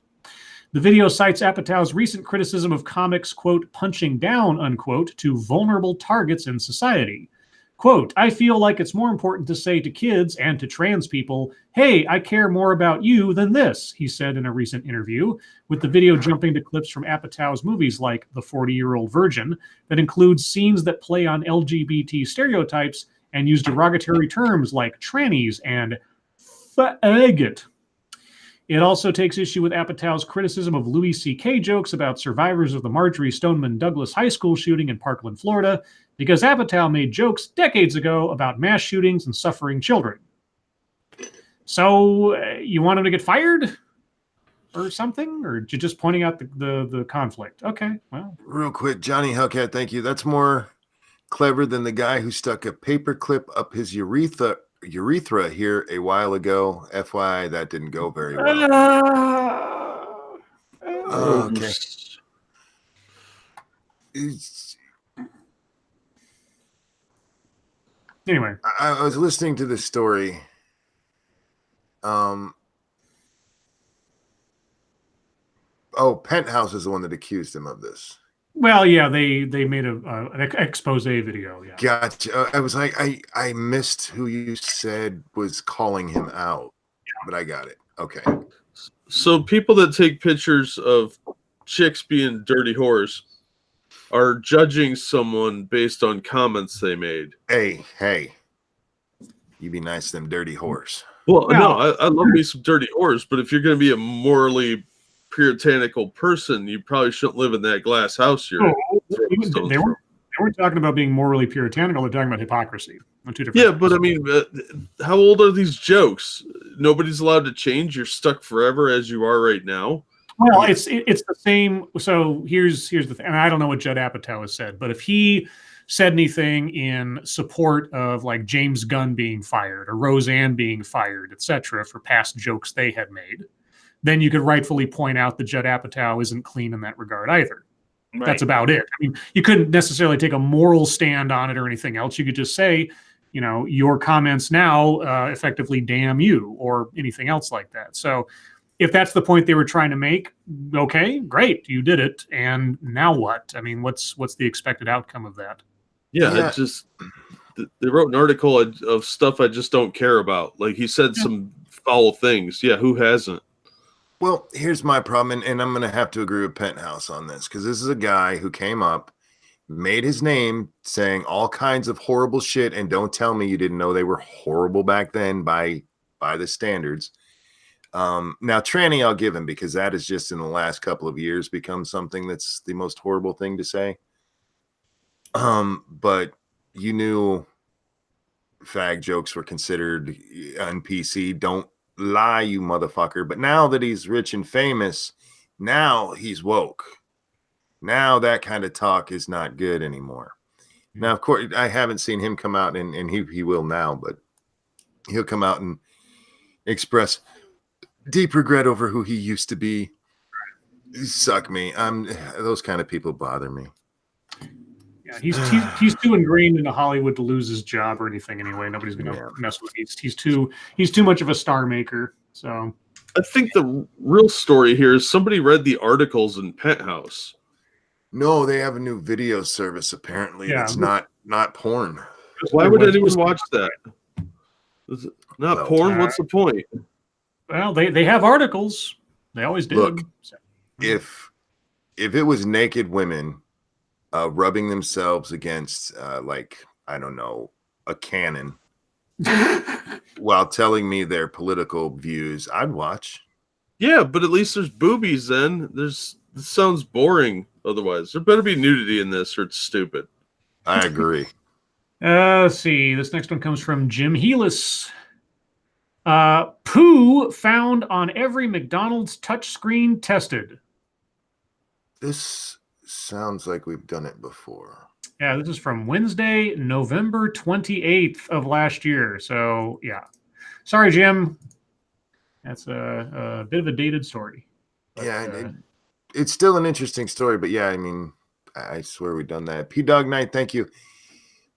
The video cites Apatow's recent criticism of comics, quote, punching down, unquote, to vulnerable targets in society. Quote, I feel like it's more important to say to kids and to trans people, hey, I care more about you than this, he said in a recent interview, with the video jumping to clips from Apatow's movies like The 40-Year-Old Virgin that includes scenes that play on LGBT stereotypes and use derogatory terms like trannies and faggot. It also takes issue with Apatow's criticism of Louis C.K. jokes about survivors of the Marjorie Stoneman Douglas High School shooting in Parkland, Florida, because Apatow made jokes decades ago about mass shootings and suffering children. So, you want him to get fired? Or something? Or you're just pointing out the conflict? Okay, well. Real quick, Johnny Hellcat, thank you. That's more clever than the guy who stuck a paper clip up his urethra here a while ago. FYI, that didn't go very well. Okay. Anyway. I was listening to the story. Penthouse is the one that accused him of this. Well, yeah, they made an expose video. Yeah, gotcha. I was like, I missed who you said was calling him out, but I got it. Okay. So people that take pictures of chicks being dirty whores are judging someone based on comments they made. Hey, you be nice to them dirty whores. Well, no, I love me some dirty whores, but if you're going to be a morally puritanical person, you probably shouldn't live in that glass house they weren't talking about being morally puritanical. They're talking about hypocrisy. But I mean, how old are these jokes? Nobody's allowed to change. You're stuck forever as you are right now. Well, it's the same. So here's the thing, and I don't know what Judd Apatow has said, but if he said anything in support of like James Gunn being fired or Roseanne being fired, etc., for past jokes they had made, then you could rightfully point out that Judd Apatow isn't clean in that regard either. Right. That's about it. I mean, you couldn't necessarily take a moral stand on it or anything else. You could just say, you know, your comments now effectively damn you or anything else like that. So if that's the point they were trying to make, okay, great, you did it. And now what? I mean, what's the expected outcome of that? Yeah. They wrote an article of stuff I just don't care about. Like he said some foul things. Yeah, who hasn't? Well, here's my problem, and I'm going to have to agree with Penthouse on this, because this is a guy who came up made his name saying all kinds of horrible shit, and don't tell me you didn't know they were horrible back then by the standards. Now tranny I'll give him, because that has just in the last couple of years become something that's the most horrible thing to say. But you knew fag jokes were considered on PC. Don't lie, you motherfucker. But now that he's rich and famous, now he's woke. Now that kind of talk is not good anymore. Now, of course, I haven't seen him come out, and he will now, but he'll come out and express deep regret over who he used to be. Suck me. Those kind of people bother me. Yeah, he's too ingrained into Hollywood to lose his job or anything anyway. Nobody's gonna mess with him. He's too much of a star maker. So I think the real story here is somebody read the articles in Penthouse. No, they have a new video service apparently. Yeah. It's not porn. Why would anyone watch that? Is it not Well, porn? What's the point? Well, they have articles. They always did. Look, So, if it was naked women rubbing themselves against like, I don't know, a cannon while telling me their political views, I'd watch. Yeah, but at least there's boobies then. This sounds boring otherwise. There better be nudity in this or it's stupid. I agree. let's see. This next one comes from Jim Heelis. Poo found on every McDonald's touchscreen tested. This sounds like we've done it before. Yeah, this is from Wednesday, November 28th of last year. So, yeah. Sorry, Jim. That's a bit of a dated story. But, Yeah, it's still an interesting story, but yeah, I mean, I swear we've done that. P-Dog Knight, thank you.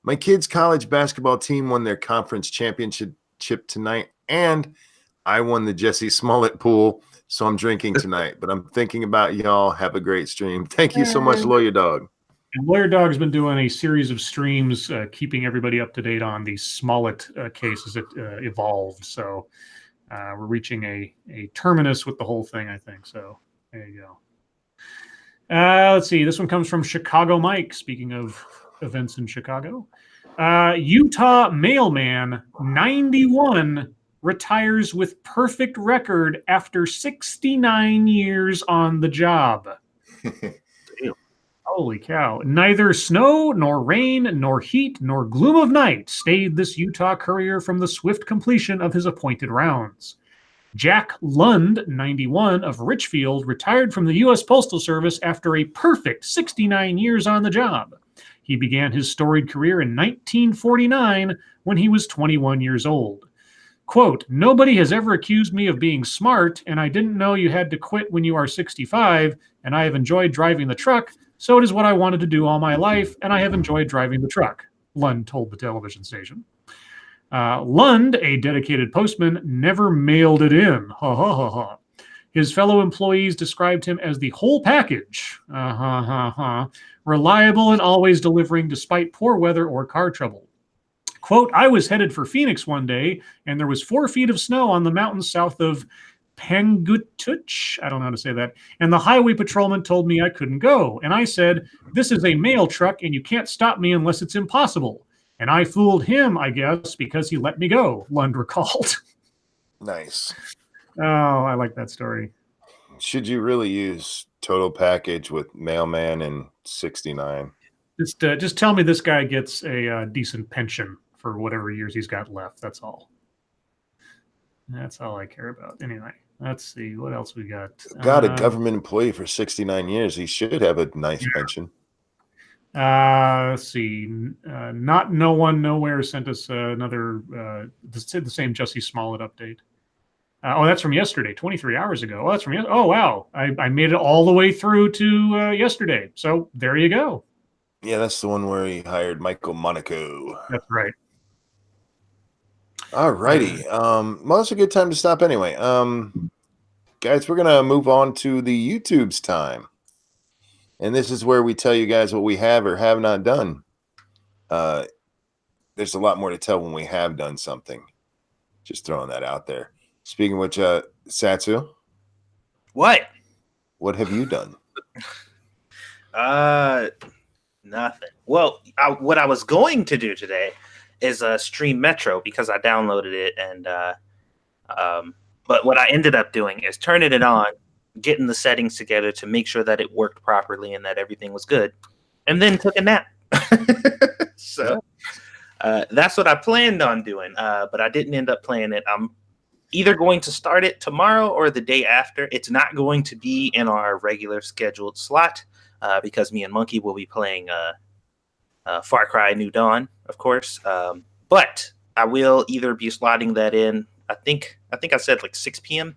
My kids' college basketball team won their conference championship tonight, and I won the Jesse Smollett pool, so I'm drinking tonight. But I'm thinking about y'all. Have a great stream. Thank you so much, Lawyer Dog. And Lawyer Dog's been doing a series of streams, keeping everybody up to date on the Smollett case as it evolved. So we're reaching a terminus with the whole thing, I think. So there you go. Let's see. This one comes from Chicago Mike. Speaking of events in Chicago, Utah mailman 91 retires with perfect record after 69 years on the job. Holy cow. Neither snow, nor rain, nor heat, nor gloom of night stayed this Utah courier from the swift completion of his appointed rounds. Jack Lund, 91, of Richfield, retired from the U.S. Postal Service after a perfect 69 years on the job. He began his storied career in 1949 when he was 21 years old. Quote, nobody has ever accused me of being smart, and I didn't know you had to quit when you are 65, and I have enjoyed driving the truck, so it is what I wanted to do all my life, and I have enjoyed driving the truck, Lund told the television station. Lund, a dedicated postman, never mailed it in. Ha ha ha ha. His fellow employees described him as the whole package. Reliable and always delivering despite poor weather or car trouble. Quote, I was headed for Phoenix one day, and there was 4 feet of snow on the mountains south of Pangutuch, I don't know how to say that, and the highway patrolman told me I couldn't go. And I said, this is a mail truck, and you can't stop me unless it's impossible. And I fooled him, I guess, because he let me go, Lund recalled. Nice. Oh, I like that story. Should you really use total package with mailman and 69? Just tell me this guy gets a decent pension for whatever years he's got left. That's all. That's all I care about. Anyway, let's see what else we got. Got a government employee for 69 years. He should have a nice pension. Let's see. Not No One Nowhere sent us another the same Jussie Smollett update. Oh, that's from yesterday, 23 hours ago. Oh, that's from oh wow. I made it all the way through to yesterday. So there you go. Yeah, that's the one where he hired Michael Monaco. That's right. All righty. Well, it's a good time to stop anyway. Guys, we're gonna move on to the YouTube's time. And this is where we tell you guys what we have or have not done. There's a lot more to tell when we have done something. Just throwing that out there. Speaking of which, Satsu, What? what have you done? Nothing. Well, what I was going to do today is stream Metro because I downloaded it, and but what I ended up doing is turning it on, getting the settings together to make sure that it worked properly and that everything was good, and then took a nap. So that's what I planned on doing, but I didn't end up playing it. I'm either going to start it tomorrow or the day after. It's not going to be in our regular scheduled slot because me and Monkey will be playing Far Cry New Dawn, of course. But I will either be slotting that in. I think I said like 6 p.m.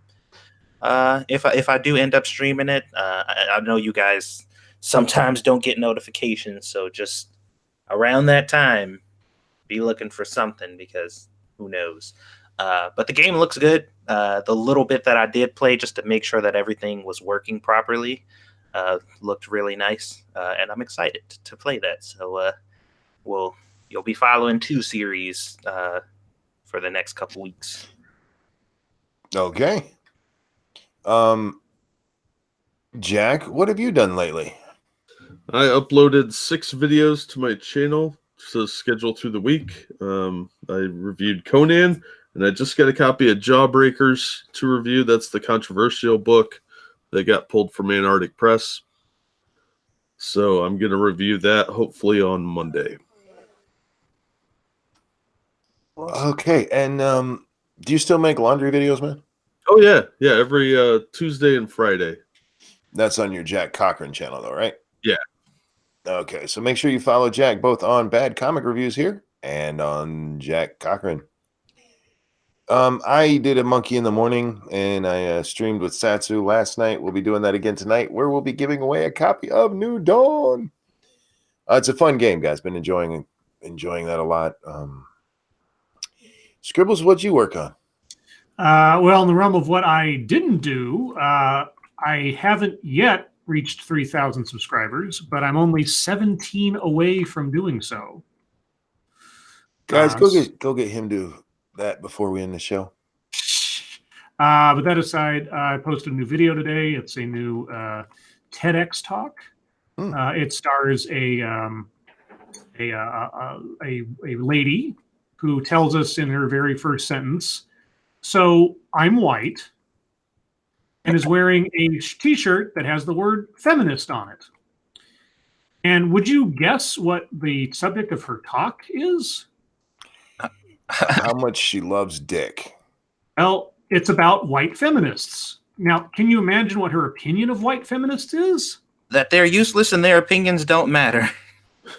If I do end up streaming it. I know you guys sometimes don't get notifications, so just around that time, be looking for something because who knows. But the game looks good. The little bit that I did play just to make sure that everything was working properly looked really nice, and I'm excited to play that. So you'll be following 2 series for the next couple weeks. Okay. Jack, what have you done lately? I uploaded 6 videos to my channel to schedule through the week. I reviewed Conan, and I just got a copy of Jawbreakers to review. That's the controversial book that got pulled from Antarctic Press. So I'm going to review that hopefully on Monday. Okay, and do you still make laundry videos, man? Oh, yeah. Yeah, every Tuesday and Friday. That's on your Jack Cochran channel, though, right? Yeah. Okay, so make sure you follow Jack both on Bad Comic Reviews here and on Jack Cochran. I did a Monkey in the Morning, and I streamed with Satsu last night. We'll be doing that again tonight, where we'll be giving away a copy of New Dawn. It's a fun game, guys. Been enjoying that a lot. Scribbles, what'd you work on? Well, in the realm of what I didn't do, I haven't yet reached 3,000 subscribers, but I'm only 17 away from doing so. Guys, go get him to that before we end the show. But that aside, I posted a new video today. It's a new TEDx talk. It stars a lady who tells us in her very first sentence, "So I'm white," and is wearing a T-shirt that has the word feminist on it. And would you guess what the subject of her talk is? How much she loves dick. Well, it's about white feminists. Now, can you imagine what her opinion of white feminists is? That they're useless and their opinions don't matter.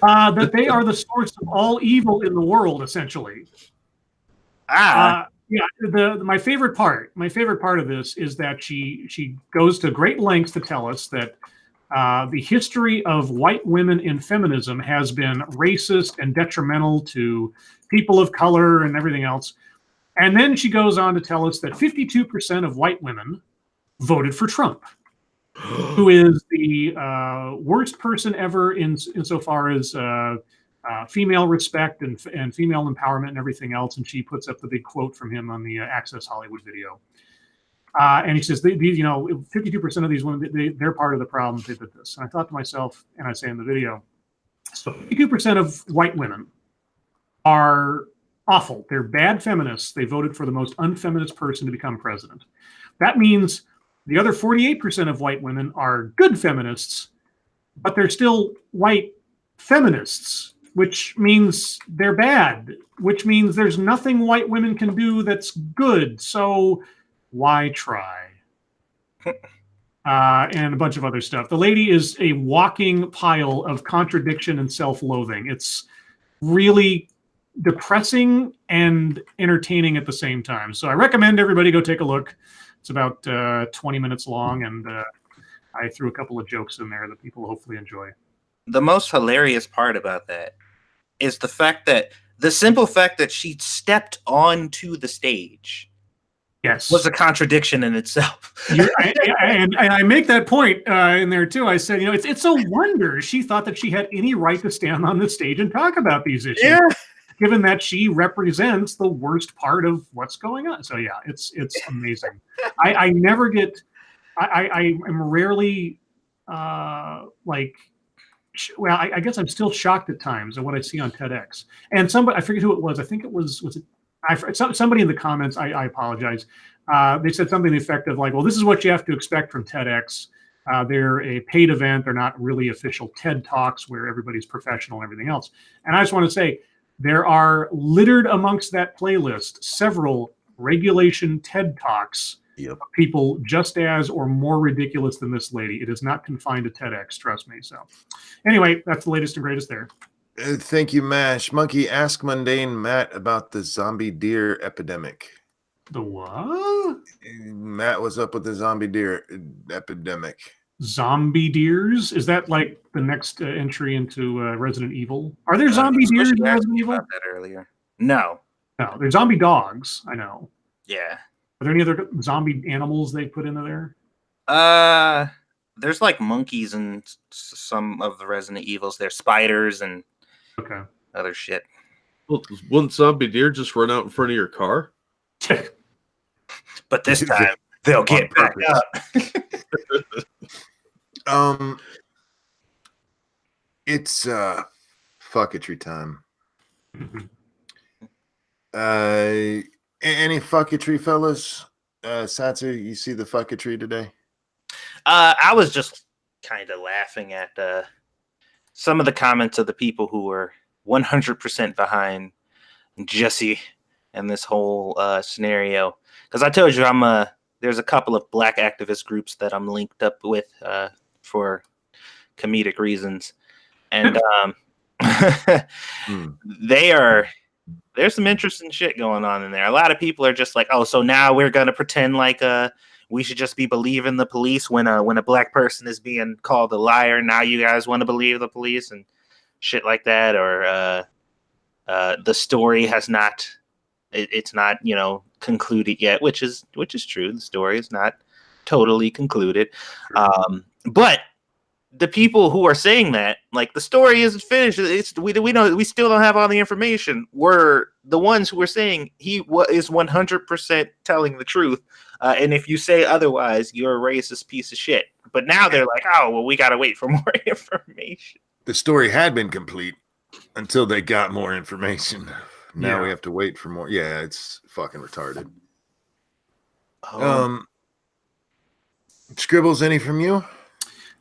That they are the source of all evil in the world, essentially. Yeah, my favorite part of this is that she goes to great lengths to tell us that the history of white women in feminism has been racist and detrimental to people of color and everything else. And then she goes on to tell us that 52% of white women voted for Trump, who is the worst person ever insofar as female respect and female empowerment and everything else. And she puts up the big quote from him on the Access Hollywood video. And he says, 52% of these women, they're part of the problem. They did this. And I thought to myself, and I say in the video, so 52% of white women are awful. They're bad feminists. They voted for the most unfeminist person to become president. That means the other 48% of white women are good feminists, but they're still white feminists, which means they're bad, which means there's nothing white women can do that's good. So why try? And a bunch of other stuff. The lady is a walking pile of contradiction and self-loathing. It's really depressing and entertaining at the same time. So I recommend everybody go take a look. It's about 20 minutes long, and I threw a couple of jokes in there that people hopefully enjoy. The most hilarious part about that is the simple fact that she stepped onto the stage. Yes, was a contradiction in itself. And I make that point in there too. I said, it's a wonder she thought that she had any right to stand on the stage and talk about these issues, given that she represents the worst part of what's going on. So yeah, it's amazing. I never get. I am rarely like well, I guess I'm still shocked at times at what I see on TEDx. And somebody, I forget who it was. I think it was it somebody in the comments. I apologize. They said something to the effect of like, well, this is what you have to expect from TEDx. They're a paid event. They're not really official TED Talks where everybody's professional and everything else. And I just want to say there are littered amongst that playlist several regulation TED Talks. Yep. People just as or more ridiculous than this lady. It is not confined to TEDx, trust me. So anyway, that's the latest and greatest there. Thank you, Mash. Monkey, ask Mundane Matt about the zombie deer epidemic. The what? Matt, what's up with the zombie deer epidemic? Zombie deers? Is that like the next entry into Resident Evil? Are there zombie deers in Resident Evil? About that earlier. No. No, they're zombie dogs. I know. Yeah. Are there any other zombie animals they put into there? There's like monkeys and some of the Resident Evils. There's spiders and other shit. Well, wouldn't zombie deer just run out in front of your car? But this time they'll get back up. It's fucketry time. Any fucketry, fellas? Satsu, you see the fucketry today? I was just kind of laughing at some of the comments of the people who were 100% behind Jesse and this whole scenario. Because I told you there's a couple of black activist groups that I'm linked up with for comedic reasons. And there's some interesting shit going on in there. A lot of people are just like, oh, so now we're going to pretend like we should just be believing the police when a black person is being called a liar. Now you guys want to believe the police and shit like that. Or the story has not, it's not, concluded yet, which is true. The story is not totally concluded. But the people who are saying that, like, the story isn't finished, we know we still don't have all the information, were the ones who were saying he is 100% telling the truth, and if you say otherwise, you're a racist piece of shit. But now they're like, oh, well, we gotta wait for more information. The story had been complete until they got more information. Now we have to wait for more. Yeah, it's fucking retarded. Scribbles, any from you?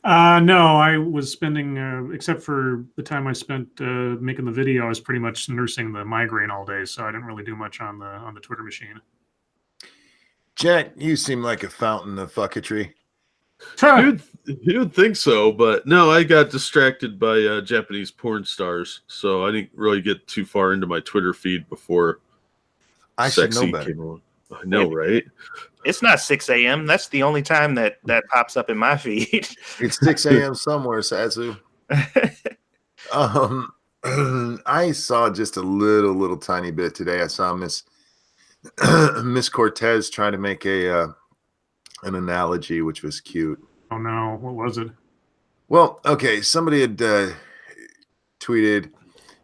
No, I was spending, except for the time I spent making the video, I was pretty much nursing the migraine all day, so I didn't really do much on the Twitter machine. Jack, you seem like a fountain of fucketry. You would think so, but no, I got distracted by Japanese porn stars, so I didn't really get too far into my Twitter feed before I should Sexy know better. came on. I know, right? It's not 6 a.m. That's the only time that pops up in my feed. It's 6 a.m. somewhere, Satsu. I saw just a little tiny bit today. I saw Miss Cortez try to make an analogy, which was cute. Oh no, what was it? Well, okay, somebody had tweeted,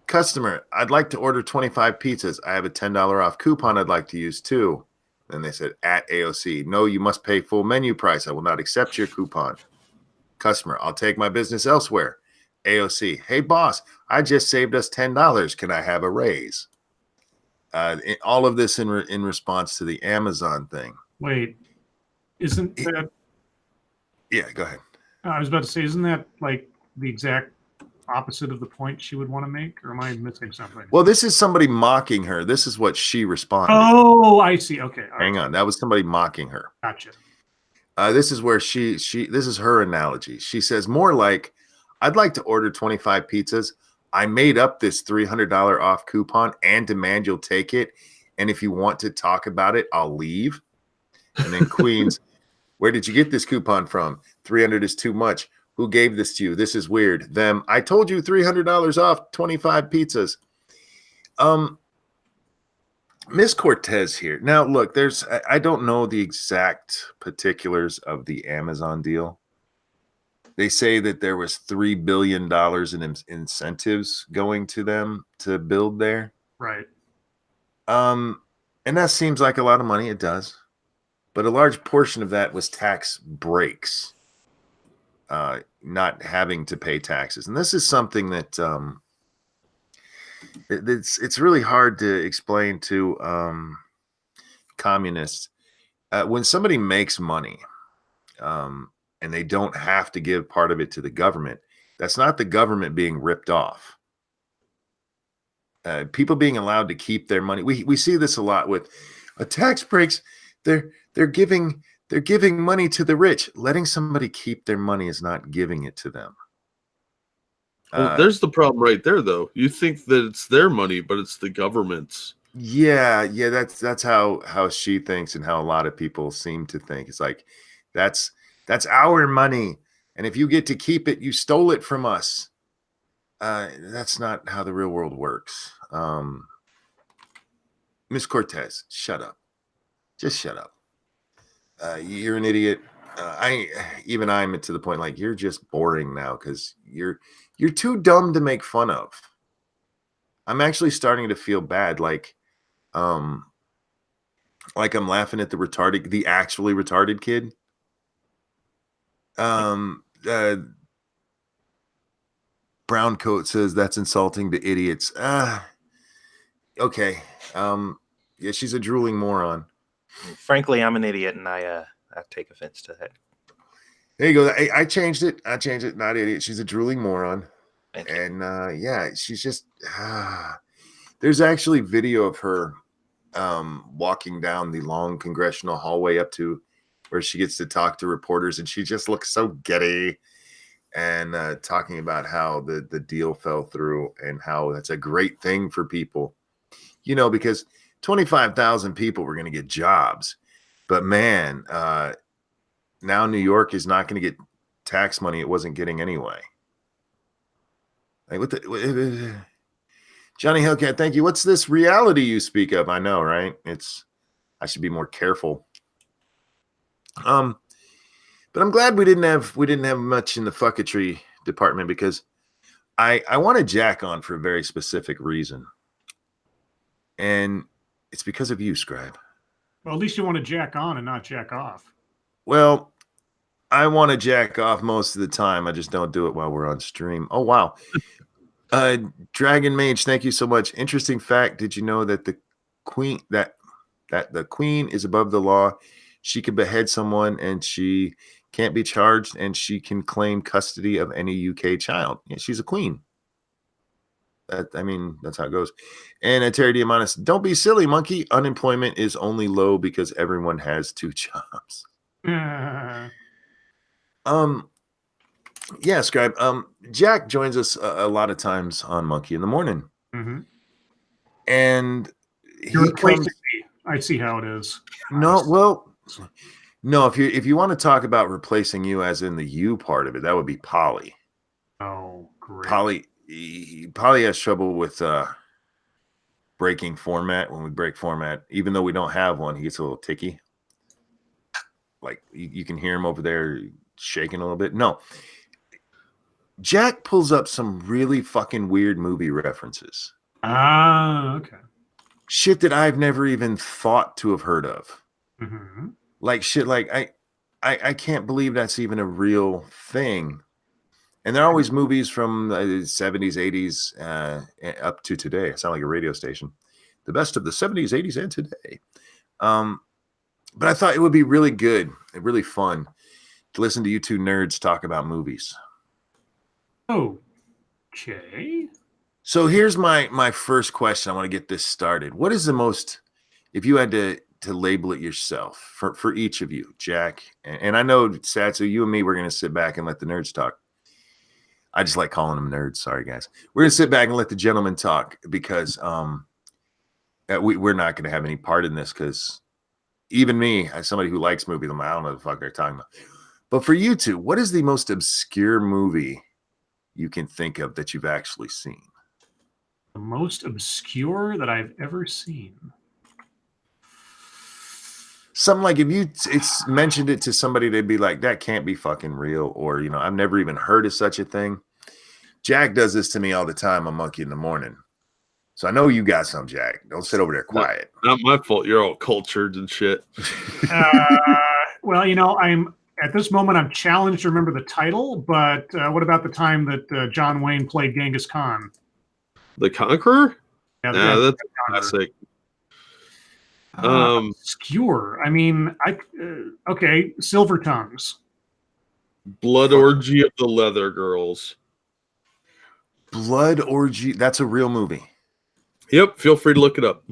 customer, I'd like to order 25 pizzas. I have a $10 off coupon I'd like to use too. And they said, at AOC, no, you must pay full menu price. I will not accept your coupon. Customer, I'll take my business elsewhere. AOC, hey boss, I just saved us $10. Can I have a raise? All of this in response to the Amazon thing. Wait, isn't that? Yeah, go ahead. I was about to say, isn't that like the exact opposite of the point she would want to make, or am I missing something? Well, this is somebody mocking her. This is what she responded. Oh, I see. Okay, hang on. That was somebody mocking her. Gotcha. This is where she this is her analogy. She says more like, I'd like to order 25 pizzas. I made up this $300 off coupon and demand you'll take it. And if you want to talk about it, I'll leave. And then Queens, where did you get this coupon from? 300 is too much. Who gave this to you? This is weird. Them. I told you $300 off 25 pizzas. Miss Cortez here. Now, look, I don't know the exact particulars of the Amazon deal. They say that there was $3 billion in incentives going to them to build there. Right. And that seems like a lot of money. It does. But a large portion of that was tax breaks. not having to pay taxes. And this is something that it's really hard to explain to communists. When somebody makes money and they don't have to give part of it to the government, that's not the government being ripped off. People being allowed to keep their money. We see this a lot with tax breaks. They're giving money to the rich. Letting somebody keep their money is not giving it to them. Well, there's the problem right there, though. You think that it's their money, but it's the government's. Yeah, that's how she thinks, and how a lot of people seem to think. It's like that's our money, and if you get to keep it, you stole it from us. That's not how the real world works. Miss Cortez, shut up. Just shut up. You're an idiot. I'm to the point like you're just boring now because you're too dumb to make fun of. I'm actually starting to feel bad, like I'm laughing at the actually retarded kid. Brown coat says that's insulting to idiots. Okay. Yeah, she's a drooling moron. Frankly, I'm an idiot, and I take offense to that. There you go. I changed it. Not idiot. She's a drooling moron. Thank you. And yeah, she's just. There's actually video of her walking down the long congressional hallway up to where she gets to talk to reporters, and she just looks so giddy and talking about how the deal fell through and how that's a great thing for people, because 25,000 people were going to get jobs, but man, now New York is not going to get tax money it wasn't getting anyway. Like Johnny Hellcat, thank you. What's this reality you speak of? I know, right? I should be more careful. But I'm glad we didn't have much in the fucketry department, because I wanted Jack on for a very specific reason. And it's because of you, Scribe. Well, at least you want to jack on and not jack off. Well, I want to jack off most of the time. I just don't do it while we're on stream. Oh, wow. Dragon Mage, thank you so much. Interesting fact. Did you know that the queen that the queen is above the law? She can behead someone and she can't be charged, and she can claim custody of any UK child. Yeah, she's a queen. That's how it goes. And Terry Diamandis, don't be silly, monkey. Unemployment is only low because everyone has 2 jobs. Yeah, Scribe. Jack joins us a lot of times on Monkey in the Morning. Mm-hmm. And You're replacing me. I see how it is. No, if you want to talk about replacing you as in the you part of it, that would be Polly. Oh, great. Polly has trouble with breaking format. When we break format, even though we don't have one, he gets a little ticky. Like you can hear him over there shaking a little bit. No. Jack pulls up some really fucking weird movie references. Okay. Shit that I've never even thought to have heard of. Mm-hmm. Like shit like I can't believe that's even a real thing. And they're always movies from the 70s, 80s, up to today. I sound like a radio station. The best of the 70s, 80s, and today. But I thought it would be really good and really fun to listen to you two nerds talk about movies. Okay. So here's my first question. I want to get this started. What is the most, if you had to label it yourself for each of you, Jack, and I know Satsu, you and me, we're going to sit back and let the nerds talk. I just like calling them nerds. Sorry, guys. We're going to sit back and let the gentlemen talk, because we're not going to have any part in this, because even me, as somebody who likes movies, I don't know what the fuck they're talking about. But for you two, what is the most obscure movie you can think of that you've actually seen? The most obscure that I've ever seen. Something like if it's mentioned it to somebody, they'd be like, that can't be fucking real. Or, I've never even heard of such a thing. Jack does this to me all the time on Monkey in the Morning. So I know you got some, Jack. Don't sit over there quiet. Not my fault. You're all cultured and shit. Well, At this moment, I'm challenged to remember the title, but what about the time that John Wayne played Genghis Khan? The Conqueror? Yeah, Nah, the that's Conqueror. classic. Obscure. I mean, okay, Silver Tongues. Blood Orgy of the Leather Girls. Blood Orgy. That's a real movie. Yep, feel free to look it up.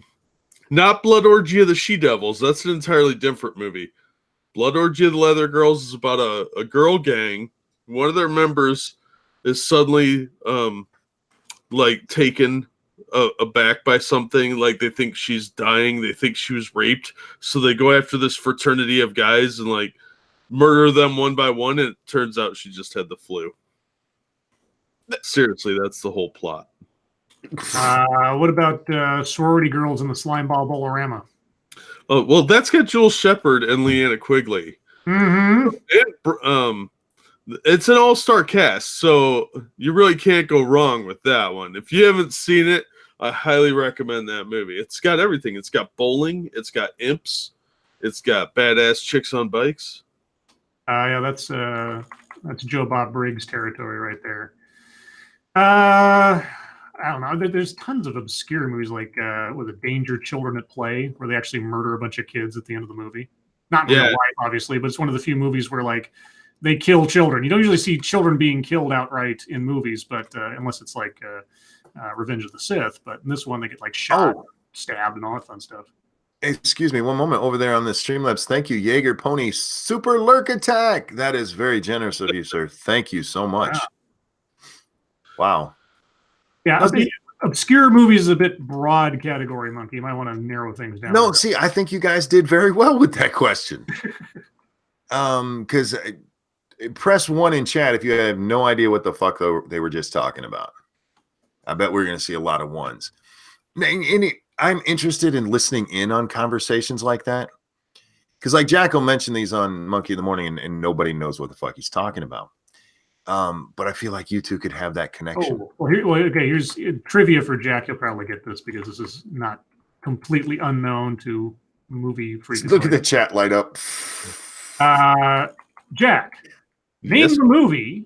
Not Blood Orgy of the She-Devils. That's an entirely different movie. Blood Orgy of the Leather Girls is about a girl gang. One of their members is suddenly like taken aback by something. Like they think she's dying. They think she was raped. So they go after this fraternity of guys and like murder them one by one. And it turns out she just had the flu. Seriously, that's the whole plot. What about Sorority Girls in the Slimeball Bolorama? Oh, well, that's got Joel Shepard and Leanna Quigley. Mm-hmm. And, it's an all-star cast, so you really can't go wrong with that one. If you haven't seen it, I highly recommend that movie. It's got everything. It's got bowling. It's got imps. It's got badass chicks on bikes. Yeah, that's Joe Bob Briggs territory right there. I don't know. There's tons of obscure movies like with a Danger Children at Play, where they actually murder a bunch of kids at the end of the movie. Not in real life, obviously, but it's one of the few movies where like they kill children. You don't usually see children being killed outright in movies, but unless it's like Revenge of the Sith. But in this one, they get like shot, stabbed, and all that fun stuff. Excuse me, one moment over there on the Streamlabs. Thank you, Jaeger Pony Super Lurk Attack. That is very generous of you, sir. Thank you so much. Wow. Yeah, obscure movies is a bit broad category, Monkey. You might want to narrow things down. No, see, I think you guys did very well with that question. Because press 1 in chat if you have no idea what the fuck they were just talking about. I bet we're going to see a lot of ones. I'm interested in listening in on conversations like that. Because like Jacko mentioned these on Monkey in the Morning, and nobody knows what the fuck he's talking about. But I feel like you two could have that connection. Here's trivia for Jack. You'll probably get this because this is not completely unknown to movie freaks. Look at the chat light up. Jack, name the movie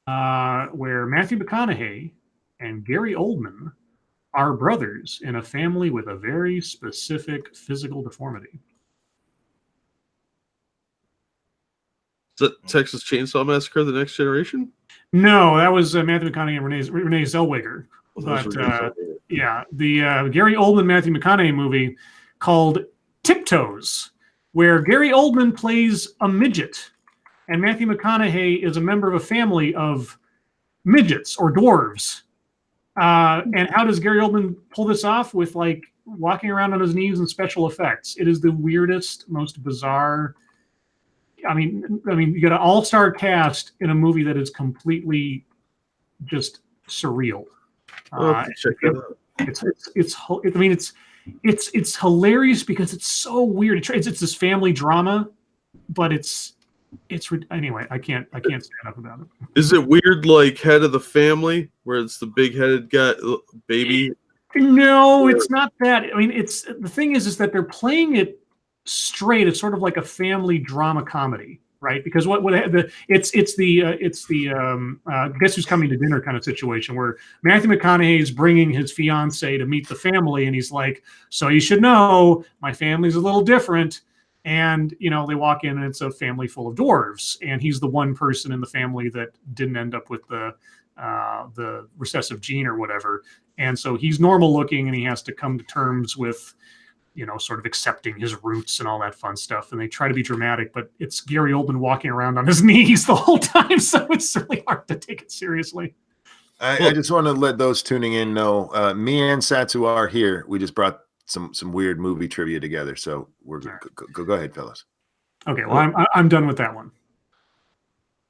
where Matthew McConaughey and Gary Oldman are brothers in a family with a very specific physical deformity. Is that Texas Chainsaw Massacre: The Next Generation? No, that was Matthew McConaughey and Renee Zellweger. But yeah, the Gary Oldman Matthew McConaughey movie called Tiptoes, where Gary Oldman plays a midget, and Matthew McConaughey is a member of a family of midgets or dwarves. And how does Gary Oldman pull this off? With like walking around on his knees and special effects. It is the weirdest, most bizarre. I mean, you got an all-star cast in a movie that is completely just surreal. Check that out. It's hilarious because it's so weird. It's this family drama, but it's anyway. I can't stand up about it. Is it weird like Head of the Family, where it's the big-headed guy, baby? No, it's not that. I mean, it's the thing is that they're playing it straight. It's sort of like a family drama comedy, right? Because it's the Guess Who's Coming to Dinner kind of situation where Matthew McConaughey is bringing his fiance to meet the family, and he's like, "So you should know, my family's a little different." And they walk in, and it's a family full of dwarves, and he's the one person in the family that didn't end up with the recessive gene or whatever, and so he's normal looking, and he has to come to terms with sort of accepting his roots and all that fun stuff. And they try to be dramatic, but it's Gary Oldman walking around on his knees the whole time. So it's really hard to take it seriously. I just want to let those tuning in know, me and Satsu are here. We just brought some weird movie trivia together. So we're go ahead, fellas. Okay. Well, I'm done with that one.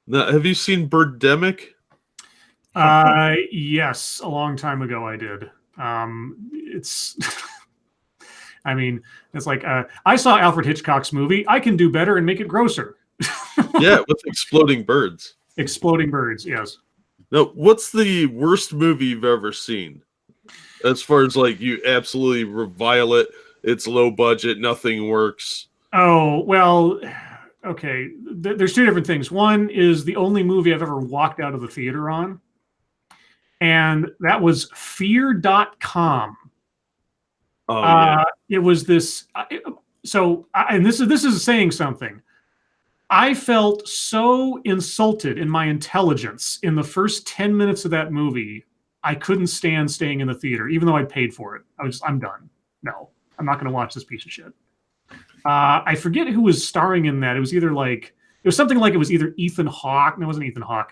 Now, have you seen Birdemic? Yes. A long time ago I did. It's... I mean, it's like I saw Alfred Hitchcock's movie. I can do better and make it grosser. Yeah, with exploding birds. Exploding birds, yes. Now, what's the worst movie you've ever seen? As far as like you absolutely revile it, it's low budget, nothing works. Oh, well, okay, there's two different things. One is the only movie I've ever walked out of the theater on, and that was Fear.com. Oh yeah. It was this. And this is saying something. I felt so insulted in my intelligence in the first 10 minutes of that movie. I couldn't stand staying in the theater, even though I'd paid for it. I'm done. No, I'm not going to watch this piece of shit. I forget who was starring in that. It was something like it was either Ethan Hawke. No, it wasn't Ethan Hawke.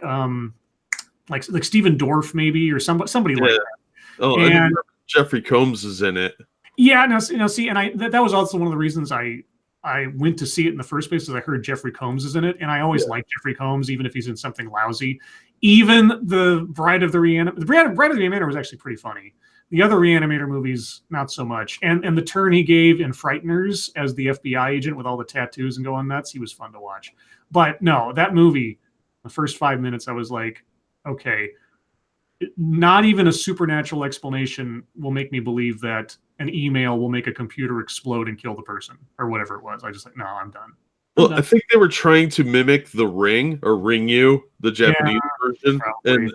Like Stephen Dorff maybe, or somebody like that. Oh, and Jeffrey Combs is in it. Yeah, see, and that was also one of the reasons I went to see it in the first place, because I heard Jeffrey Combs is in it, and I always like Jeffrey Combs, even if he's in something lousy. Even the Bride of the Reanimator was actually pretty funny. The other Reanimator movies, not so much. And the turn he gave in Frighteners as the FBI agent with all the tattoos and going nuts, he was fun to watch. But no, that movie, the first 5 minutes, I was like, okay, not even a supernatural explanation will make me believe that an email will make a computer explode and kill the person, or whatever it was. I just like, no, I'm done. Well, I think they were trying to mimic The Ring, or Ring You, the Japanese version. Probably. And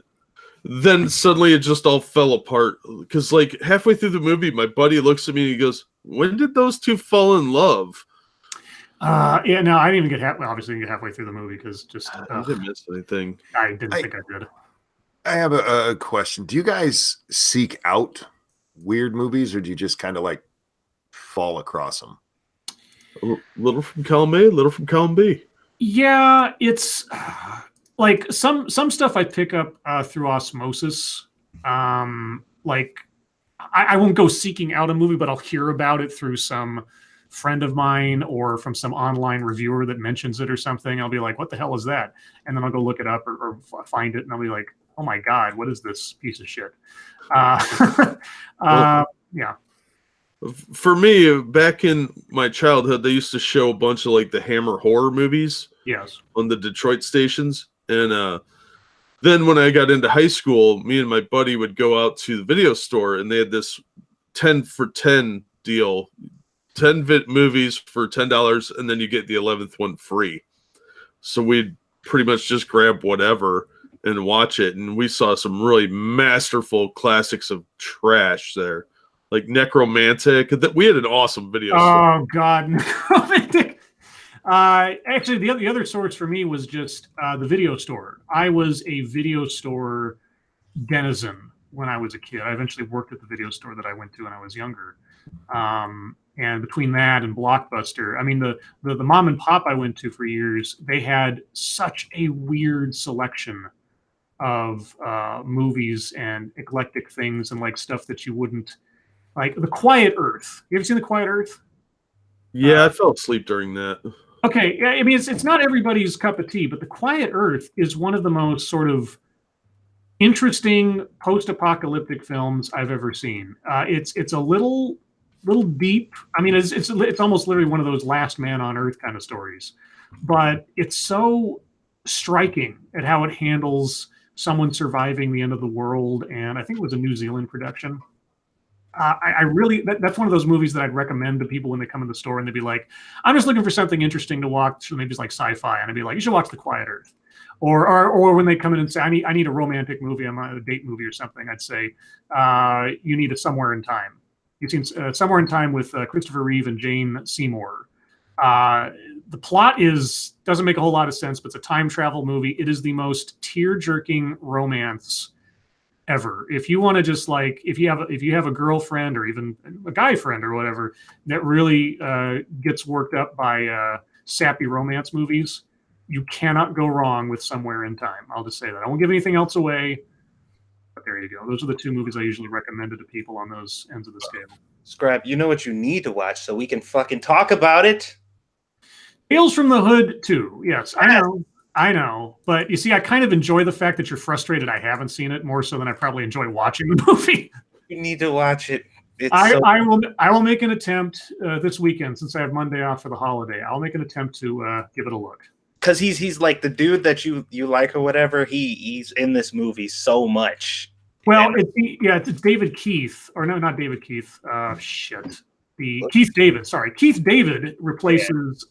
then suddenly it just all fell apart. Because like halfway through the movie, my buddy looks at me and he goes, when did those two fall in love? Yeah, no, I didn't even get obviously didn't get halfway through the movie, because just I didn't miss anything. I didn't think I did. I have a question. Do you guys seek out weird movies, or do you just kind of like fall across them? A little from column A, a little from column B. Yeah, it's like some stuff I pick up through osmosis. Like I won't go seeking out a movie, but I'll hear about it through some friend of mine or from some online reviewer that mentions it or something. I'll be like, what the hell is that? And then I'll go look it up or find it, and I'll be like, oh my God, what is this piece of shit? Yeah. For me, back in my childhood, they used to show a bunch of like the Hammer horror movies. Yes. On the Detroit stations. And then when I got into high school, me and my buddy would go out to the video store, and they had this 10 for 10 deal. 10 movies for $10, and then you get the 11th one free. So we'd pretty much just grab whatever and watch it. And we saw some really masterful classics of trash there. Like Necromantic. We had an awesome video store. Oh, God. Necromantic. Actually, the other source for me was just the video store. I was a video store denizen when I was a kid. I eventually worked at the video store that I went to when I was younger. And between that and Blockbuster, I mean, the mom and pop I went to for years, they had such a weird selection of movies and eclectic things and like stuff that you wouldn't like. The Quiet Earth. You ever seen The Quiet Earth? Yeah, I fell asleep during that. Okay, yeah, I mean, it's not everybody's cup of tea, but The Quiet Earth is one of the most sort of interesting post-apocalyptic films I've ever seen. It's a little deep. I mean, it's almost literally one of those Last Man on Earth kind of stories, but it's so striking at how it handles someone surviving the end of the world. And I think it was a New Zealand production. I really, that's one of those movies that I'd recommend to people when they come in the store and they'd be like, I'm just looking for something interesting to watch, maybe it's like sci-fi, and I'd be like, you should watch The Quiet Earth. Or when they come in and say, I need a romantic movie, I'm on a date movie or something, I'd say, you need a Somewhere in Time. You've seen Somewhere in Time with Christopher Reeve and Jane Seymour. The plot doesn't make a whole lot of sense, but it's a time travel movie. It is the most tear-jerking romance ever. If you want to just like, if you have a girlfriend or even a guy friend or whatever that really gets worked up by sappy romance movies, you cannot go wrong with Somewhere in Time. I'll just say that. I won't give anything else away. But there you go. Those are the two movies I usually recommended to people on those ends of the scale. Scribe, you know what you need to watch so we can fucking talk about it? Tales from the Hood 2. Yes, I know. But you see, I kind of enjoy the fact that you're frustrated I haven't seen it more so than I probably enjoy watching the movie. You need to watch it. I will make an attempt this weekend since I have Monday off for the holiday. I'll make an attempt to give it a look. Because he's like the dude that you like or whatever. He's in this movie so much. Well, it's David Keith, or no, not David Keith. Keith David. Sorry, Keith David replaces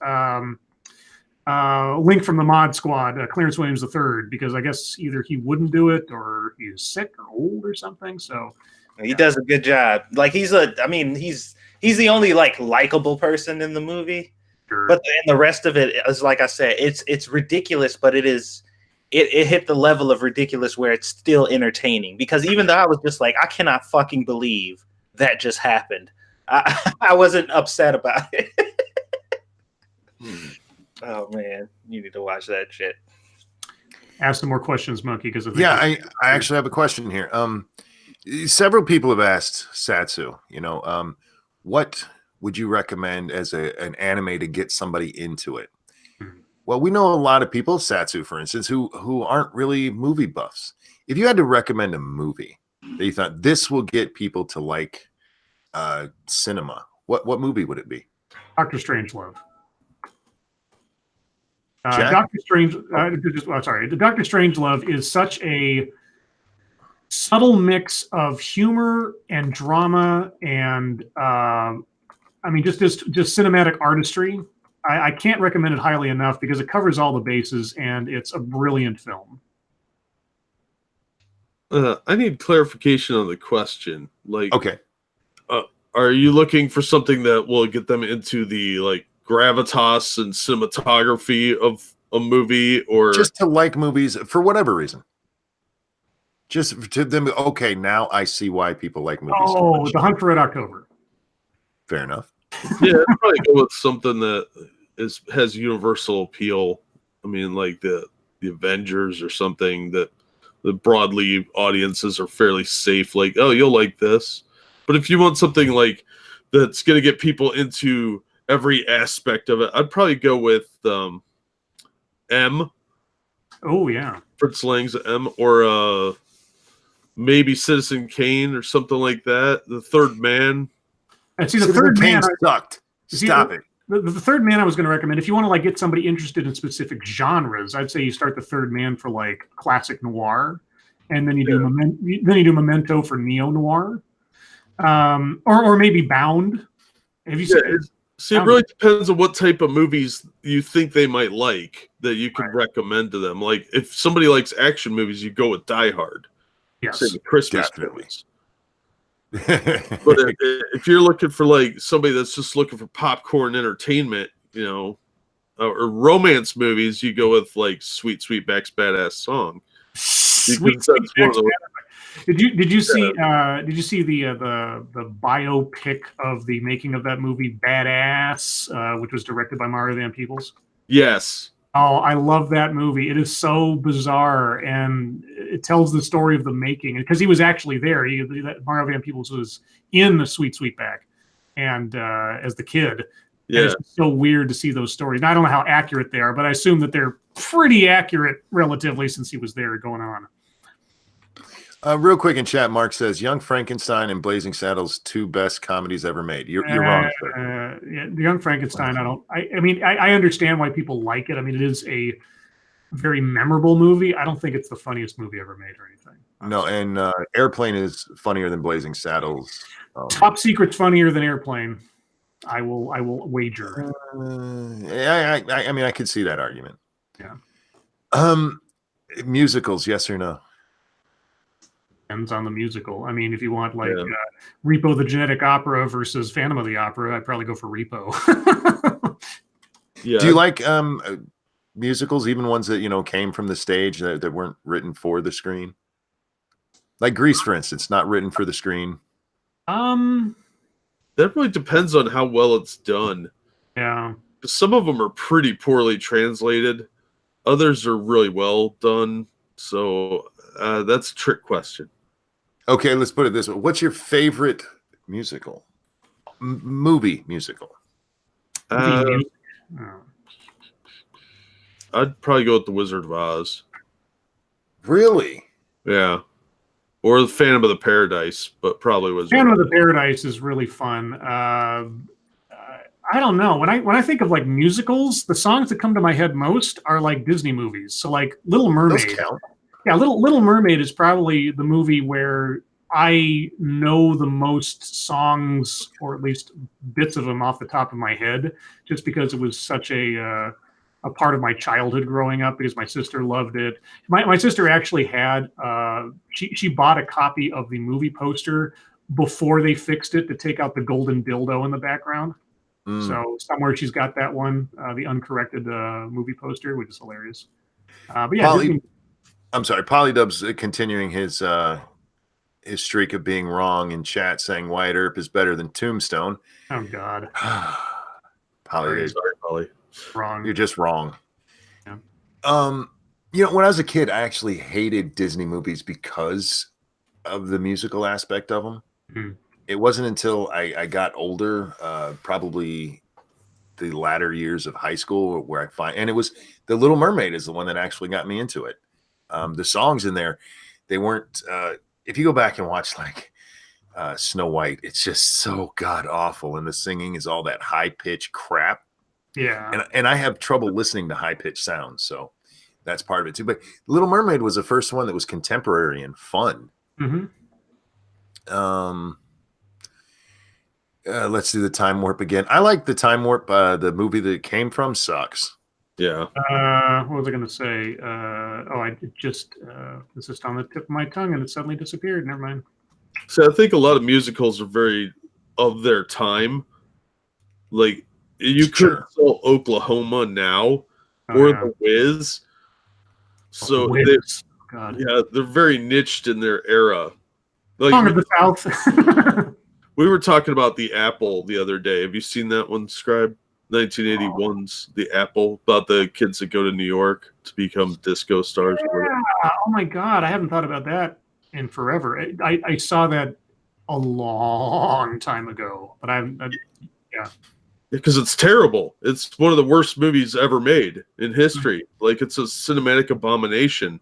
Link from the Mod Squad, Clarence Williams III, because I guess either he wouldn't do it or he's sick or old or something. So He does a good job. Like he's the only like likable person in the movie. sure. But the rest of it is, like I said, it's ridiculous, but it hit the level of ridiculous where it's still entertaining. Because even though I was just like, I cannot fucking believe that just happened, I wasn't upset about it. Oh man, you need to watch that shit. Ask some more questions, Monkey, because I actually have a question here. Several people have asked Satsu, what would you recommend as an anime to get somebody into it? Well, we know a lot of people, Satsu, for instance, who aren't really movie buffs. If you had to recommend a movie that you thought this will get people to like cinema, what movie would it be? Doctor Strangelove. Jack? Doctor Strange. The Doctor Strangelove is such a subtle mix of humor and drama and just cinematic artistry. I can't recommend it highly enough because it covers all the bases and it's a brilliant film. I need clarification on the question. Like, Okay. Are you looking for something that will get them into the like gravitas and cinematography of a movie, or just to like movies for whatever reason? Just to them, okay, now I see why people like movies. Oh, The Hunt for Red October. Fair enough. Yeah, I'd probably go with something that has universal appeal. I mean, like the Avengers or something that the broadly audiences are fairly safe. Like, oh, you'll like this. But if you want something like that's going to get people into every aspect of it, I'd probably go with M. Oh yeah, Fritz Lang's M, or maybe Citizen Kane or something like that. The Third Man. And see, the Citizen Third Kane Man sucked. Stop it. The Third Man I was going to recommend. If you want to like get somebody interested in specific genres, I'd say you start the Third Man for like classic noir, and then you do Memento for neo noir, or maybe Bound. Have you seen? See, it really depends on what type of movies you think they might like that you could recommend to them. Like, if somebody likes action movies, you go with Die Hard. Yes, say the Christmas definitely. movies. But if you're looking for like somebody that's just looking for popcorn entertainment, or romance movies, you go with like Sweet Sweetback's Badass Song. Did you see the biopic of the making of that movie Badass, which was directed by Mario Van Peebles? Yes. Oh, I love that movie. It is so bizarre, and it tells the story of the making. Because he was actually there. Mario Van Peebles was in the Sweet Sweetback, and as the kid. Yeah. And it's so weird to see those stories. Now, I don't know how accurate they are, but I assume that they're pretty accurate relatively, since he was there going on. Real quick in chat, Mark says Young Frankenstein and Blazing Saddles, two best comedies ever made. You're wrong, sir. Yeah, the Young Frankenstein. I understand why people like it. I mean, it is a very memorable movie. I don't think it's the funniest movie ever made or anything. No, and Airplane is funnier than Blazing Saddles. Top Secret's funnier than Airplane. I will wager. I mean, I could see that argument. Yeah. Musicals, yes or no? Depends on the musical. I mean, if you want like Repo the Genetic Opera versus Phantom of the Opera, I'd probably go for Repo. Yeah. Do you like musicals, even ones that came from the stage that weren't written for the screen? Like Grease, for instance, not written for the screen. That really depends on how well it's done. Yeah. Some of them are pretty poorly translated. Others are really well done. So that's a trick question. Okay, let's put it this way. What's your favorite musical? Movie musical? I'd probably go with The Wizard of Oz. Really? Yeah. Or The Phantom of the Paradise, but probably Wizard Phantom of the Paradise is really fun. I don't know. When I think of like musicals, the songs that come to my head most are like Disney movies. So like Little Mermaid. Those count. Yeah, Little Mermaid is probably the movie where I know the most songs, or at least bits of them off the top of my head, just because it was such a a part of my childhood growing up because my sister loved it. My sister actually had she bought a copy of the movie poster before they fixed it to take out the golden dildo in the background. So somewhere she's got that one, the uncorrected movie poster, which is hilarious. But yeah, I'm sorry, Polydub's continuing his streak of being wrong in chat, saying Wyatt Earp is better than Tombstone. Oh God, Poly, Sorry, Polly. wrong. you're just wrong. Yeah. When I was a kid, I actually hated Disney movies because of the musical aspect of them. Mm. It wasn't until I got older, probably the latter years of high school, where and it was The Little Mermaid is the one that actually got me into it. The songs in there, they weren't. If you go back and watch like Snow White, it's just so god awful, and the singing is all that high pitched crap. Yeah, And I have trouble listening to high pitched sounds, so that's part of it too. But Little Mermaid was the first one that was contemporary and fun. Mm-hmm. Let's do the Time Warp again. I like the Time Warp. The movie that it came from sucks. Yeah. What was I going to say? It's just on the tip of my tongue, and it suddenly disappeared. Never mind. So I think a lot of musicals are very of their time. Like you could sell Oklahoma now or The Wiz. So Wiz. God. Yeah, they're very niched in their era. Like Song of the South. we were talking about the Apple the other day. Have you seen that one, Scribe? 1981's The Apple, about the kids that go to New York to become disco stars. Yeah. Oh my God, I haven't thought about that in forever. I saw that a long time ago, but yeah. Because it's terrible. It's one of the worst movies ever made in history. Like, it's a cinematic abomination.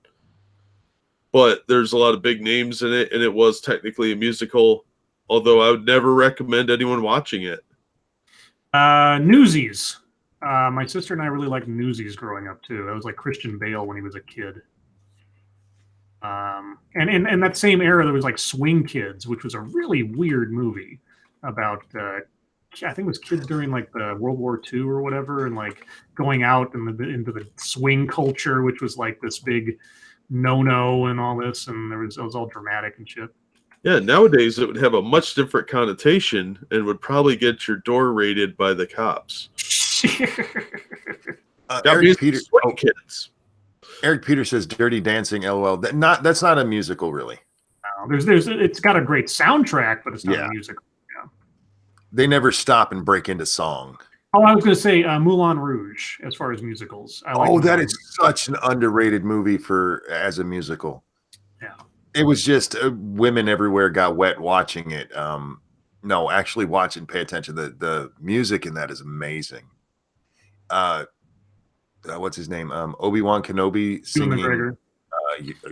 But there's a lot of big names in it, and it was technically a musical, although I would never recommend anyone watching it. Newsies. My sister and I really liked Newsies growing up too. That was like Christian Bale when he was a kid. And in that same era, there was like Swing Kids, which was a really weird movie about I think it was kids during like the World War II or whatever, and like going out into the swing culture, which was like this big no-no and all this, and it was all dramatic and shit. Yeah, nowadays it would have a much different connotation and would probably get your door raided by the cops. Eric Peter, Kids. Eric Peter says "Dirty Dancing." LOL. That's not a musical, really. No, it's got a great soundtrack, but it's not a musical. Yeah. They never stop and break into song. Oh, I was going to say Moulin Rouge as far as musicals. That is such an underrated movie as a musical. Yeah. It was just women everywhere got wet watching it. No, actually watch and pay attention. The music in that is amazing. What's his name? Obi-Wan Kenobi singing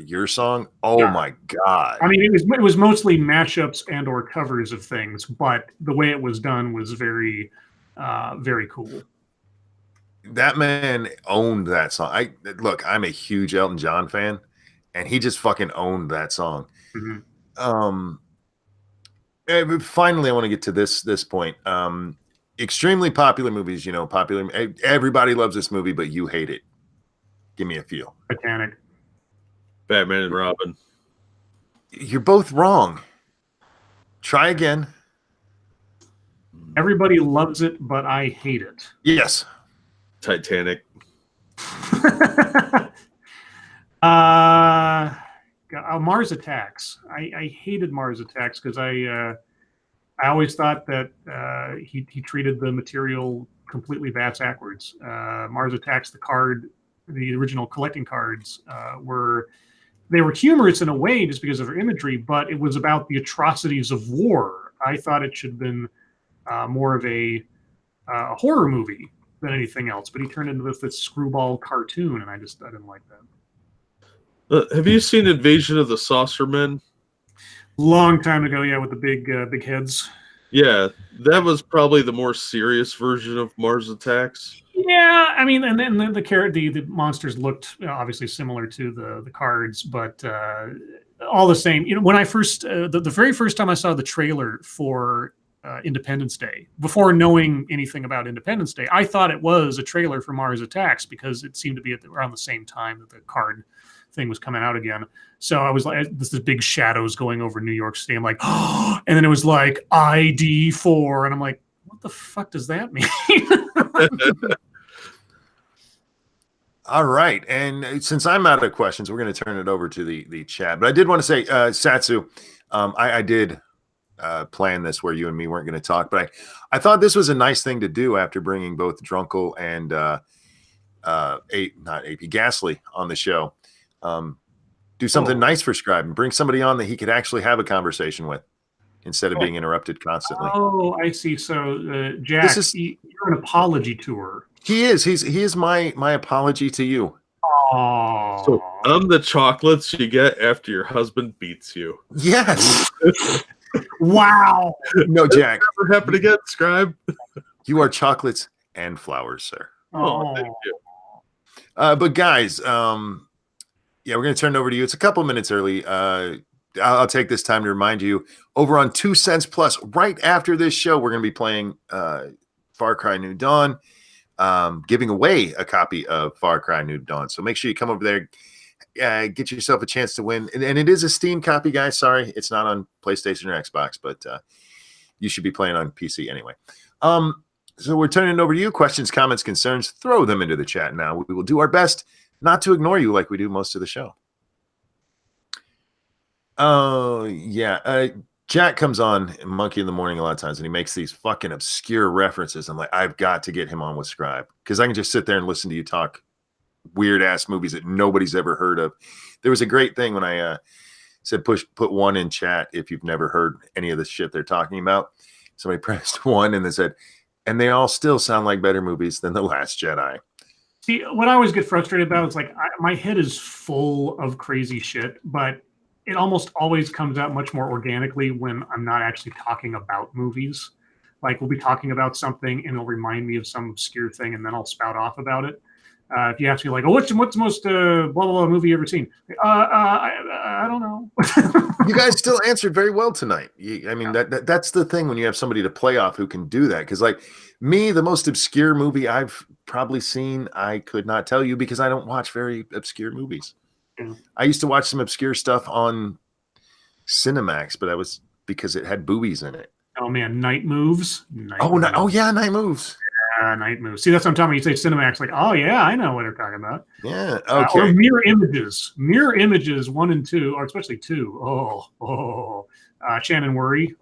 your song. Oh my God. I mean, it was mostly mashups and or covers of things, but the way it was done was very, very cool. That man owned that song. I'm a huge Elton John fan, and he just fucking owned that song. Mm-hmm. Finally, I want to get to this point. Extremely popular movies, popular. Everybody loves this movie, but you hate it. Give me a feel. Titanic. Batman and Robin. You're both wrong. Try again. Everybody loves it, but I hate it. Yes. Titanic. Mars Attacks. I hated Mars Attacks because I always thought that he treated the material completely backwards. Mars Attacks, the original collecting cards were humorous in a way just because of their imagery, but it was about the atrocities of war. I thought it should have been more of a horror movie than anything else, but he turned into this screwball cartoon, and I didn't like that. Have you seen Invasion of the Saucermen? Long time ago, yeah, with the big heads. Yeah, that was probably the more serious version of Mars Attacks. Yeah, I mean, and then the monsters looked obviously similar to the cards, but all the same. When I first the very first time I saw the trailer for Independence Day. Before knowing anything about Independence Day, I thought it was a trailer for Mars Attacks because it seemed to be around the same time that the card thing was coming out again. So I was like, this is big shadows going over New York City. I'm like, oh, and then it was like ID4, and I'm like, what the fuck does that mean? All right, and since I'm out of questions, we're going to turn it over to the chat. But I did want to say, Satsu, I did plan this where you and me weren't going to talk, but I thought this was a nice thing to do after bringing both Drunkle and not AP Gasly on the show. Do something nice for Scribe and bring somebody on that he could actually have a conversation with instead of being interrupted constantly. Oh, I see. So, Jack, you're an apology tour. He is my apology to you. Oh, So I'm the chocolates you get after your husband beats you. Yes. wow. No, Jack. Never happen again, Scribe. You are chocolates and flowers, sir. Oh, thank you. But guys, yeah, we're going to turn it over to you. It's a couple minutes early. I'll take this time to remind you, over on 2 Cents Plus, right after this show, we're going to be playing Far Cry New Dawn, giving away a copy of Far Cry New Dawn. So make sure you come over there, get yourself a chance to win. And it is a Steam copy, guys. Sorry, it's not on PlayStation or Xbox, but you should be playing on PC anyway. So we're turning it over to you. Questions, comments, concerns, throw them into the chat now. We will do our best not to ignore you like we do most of the show. Oh, yeah. Jack comes on Monkey in the Morning a lot of times, and he makes these fucking obscure references. I'm like, I've got to get him on with Scribe because I can just sit there and listen to you talk weird-ass movies that nobody's ever heard of. There was a great thing when I said put one in chat if you've never heard any of the shit they're talking about. Somebody pressed one and they said, and they all still sound like better movies than The Last Jedi. See, what I always get frustrated about is like my head is full of crazy shit, but it almost always comes out much more organically when I'm not actually talking about movies. Like we'll be talking about something and it'll remind me of some obscure thing and then I'll spout off about it. If you ask me like, oh, what's the most blah, blah, blah movie you ever seen? I don't know. You guys still answered very well tonight. I mean, that's the thing when you have somebody to play off who can do that. Because like me, the most obscure movie I've probably seen, I could not tell you because I don't watch very obscure movies. Yeah. I used to watch some obscure stuff on Cinemax, but that was because it had boobies in it. Oh man, Night Moves. Night Moves. Night Moves. See, that's what I'm talking about. You say Cinemax, like, oh yeah, I know what they're talking about. Yeah. Okay. Or Mirror Images 1 and 2, or especially 2. Shannon Worry.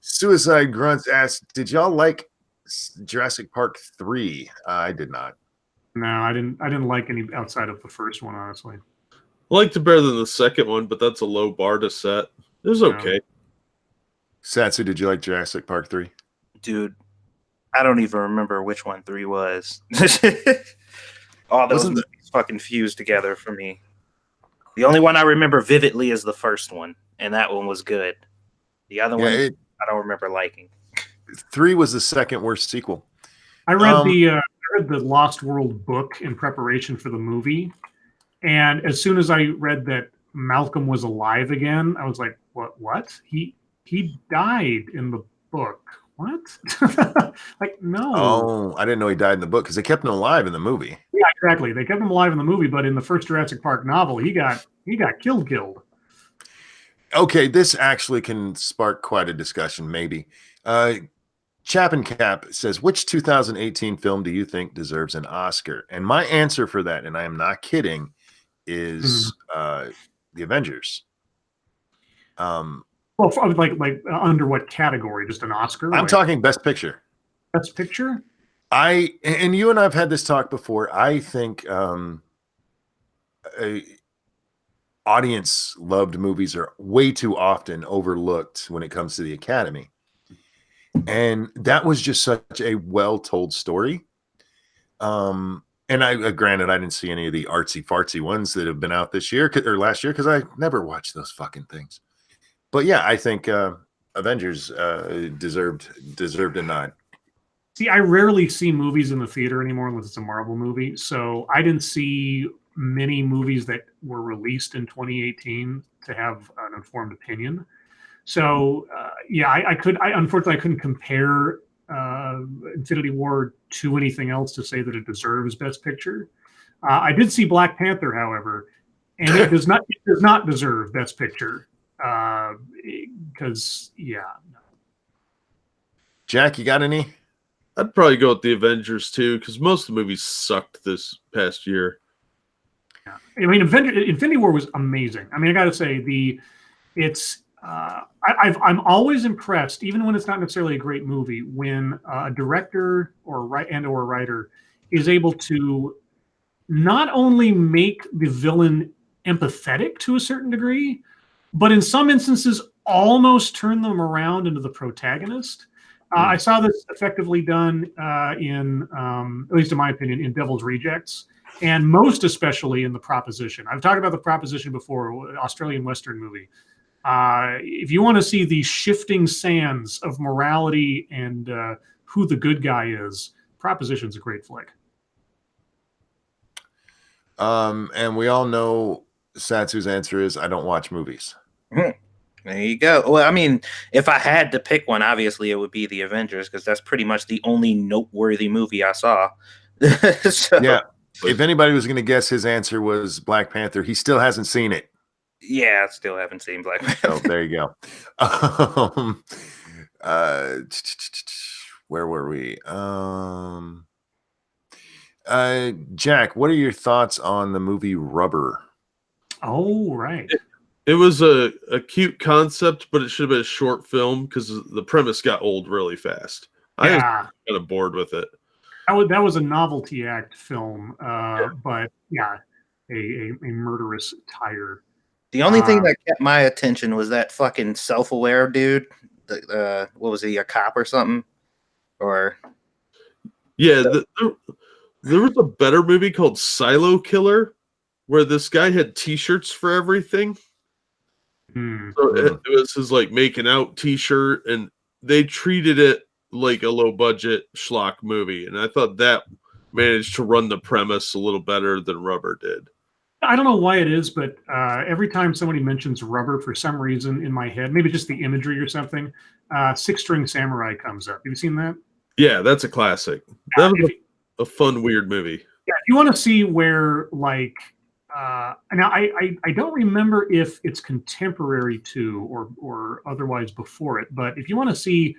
Suicide Grunts asked, "Did y'all like Jurassic Park 3?" I did not. No, I didn't like any outside of the first one, honestly. I liked it better than the second one, but that's a low bar to set. It was okay. Satsu, did you like Jurassic Park 3? Dude, I don't even remember which one 3 was. All those movies fucking fused together for me. The only one I remember vividly is the first one, and that one was good. The other one, I don't remember liking. 3 was the second worst sequel. I read the Lost World book in preparation for the movie, and as soon as I read that Malcolm was alive again, I was like, what? He died in the book. What? Like, no. Oh, I didn't know he died in the book because they kept him alive in the movie. Yeah, exactly. They kept him alive in the movie, but in the first Jurassic Park novel, he got killed. Okay, this actually can spark quite a discussion, maybe. Chapin Cap says, which 2018 film do you think deserves an Oscar? And my answer for that, and I am not kidding, is The Avengers. Well, like under what category? Just an Oscar? I'm talking Best Picture. Best Picture? And you and I have had this talk before. I think audience-loved movies are way too often overlooked when it comes to the Academy. And that was just such a well-told story. And granted, I didn't see any of the artsy-fartsy ones that have been out this year or last year because I never watched those fucking things. But yeah, I think Avengers deserved a nod. See, I rarely see movies in the theater anymore unless it's a Marvel movie. So I didn't see many movies that were released in 2018 to have an informed opinion. So yeah, I unfortunately I couldn't compare Infinity War to anything else to say that it deserves Best Picture. I did see Black Panther, however, and it does not deserve Best Picture because yeah. Jack, you got any? I'd probably go with the Avengers too, because most of the movies sucked this past year. Yeah. I mean, Infinity War was amazing. I mean, I got to say I'm always impressed, even when it's not necessarily a great movie, when a director or a writer is able to not only make the villain empathetic to a certain degree, but in some instances almost turn them around into the protagonist. I saw this effectively done in, at least in my opinion, in Devil's Rejects, and most especially in The Proposition. I've talked about The Proposition before, Australian Western movie. If you want to see the shifting sands of morality and who the good guy is, Proposition's a great flick. And we all know Satsu's answer is I don't watch movies. There you go. Well, I mean, if I had to pick one, obviously it would be The Avengers, because that's pretty much the only noteworthy movie I saw. So, Yeah. If anybody was going to guess his answer was Black Panther, he still hasn't seen it. yeah, I still haven't seen Black Panther. Oh, there you go. Where were we? Jack, what are your thoughts on the movie Rubber? Oh, right. It was a cute concept, but it should have been a short film because the premise got old really fast. I was Yeah, kind of bored with it. that was a novelty act film, but yeah, a murderous tire. The only thing that kept my attention was that fucking self-aware dude. What was he, a cop or something? Or Yeah, there was a better movie called Silo Killer where this guy had T-shirts for everything. So it was his like making out T-shirt, and they treated it like a low budget schlock movie, and I thought that managed to run the premise a little better than Rubber did. I don't know why it is, but every time somebody mentions Rubber, for some reason in my head, maybe just the imagery or something, Six String Samurai comes up. Have you seen that? Yeah, that's a classic. That was a fun, weird movie. Yeah, if you want to see where like now I don't remember if it's contemporary to or otherwise before it, but if you want to see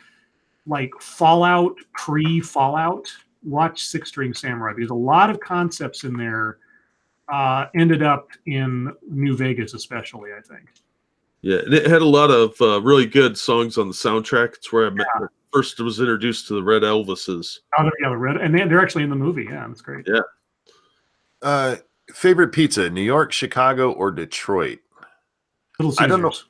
like Fallout, pre-Fallout, watch Six String Samurai. There's a lot of concepts in there ended up in New Vegas, especially, I think. Yeah, and it had a lot of really good songs on the soundtrack. It's where I first was introduced to the Red Elvises. Oh, yeah, the Red, and they're actually in the movie. Yeah, that's great. Yeah. Favorite pizza, New York, Chicago, or Detroit? Little Caesars.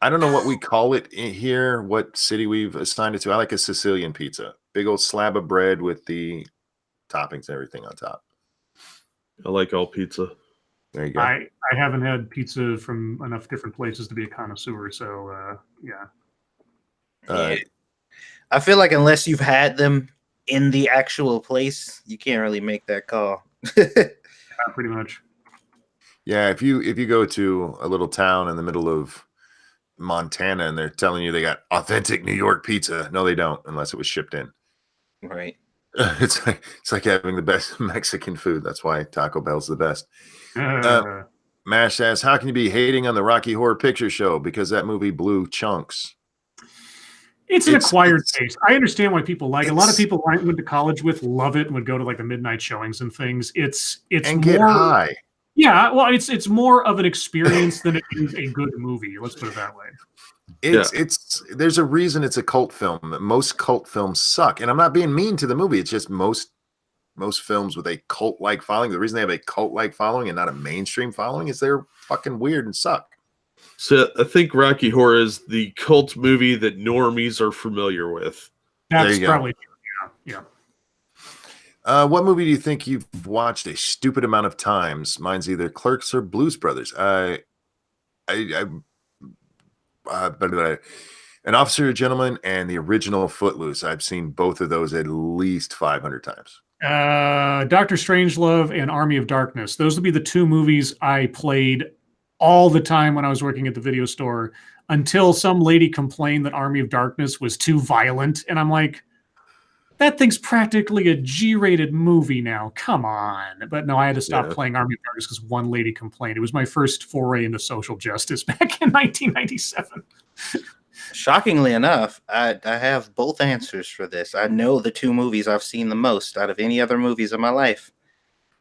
I don't know what we call it here, what city we've assigned it to. I like a Sicilian pizza. Big old slab of bread with the toppings and everything on top. I like all pizza. There you go. I haven't had pizza from enough different places to be a connoisseur, so yeah. I feel like unless you've had them in the actual place, you can't really make that call. Pretty much. Yeah, if you go to a little town in the middle of Montana and they're telling you they got authentic New York pizza, no, they don't, unless it was shipped in. Right. It's like having the best Mexican food. That's why Taco Bell's the best. Mash asks, how can you be hating on the Rocky Horror Picture Show because that movie blew chunks? It's an acquired taste. I understand why people like it. A lot of people I went to college with love it and would go to like the midnight showings and things. It's and more, get high. Yeah, well, it's more of an experience than it is a good movie. Let's put it that way. There's a reason it's a cult film. Most cult films suck, and I'm not being mean to the movie. It's just most films with a cult-like following. The reason they have a cult-like following and not a mainstream following is they're fucking weird and suck. So I think Rocky Horror is the cult movie that normies are familiar with. That's probably true. Yeah. What movie do you think you've watched a stupid amount of times? Mine's either Clerks or Blues Brothers. An Officer, a Gentleman, and the original Footloose. I've seen both of those at least 500 times. Dr. Strangelove and Army of Darkness. Those would be the two movies I played all the time when I was working at the video store. until some lady complained that Army of Darkness was too violent. And I'm like, that thing's practically a G-rated movie now. Come on. But no, I had to stop playing Army of Darkness because one lady complained. It was my first foray into social justice back in 1997. Shockingly enough, I have both answers for this. I know the two movies I've seen the most out of any other movies in my life,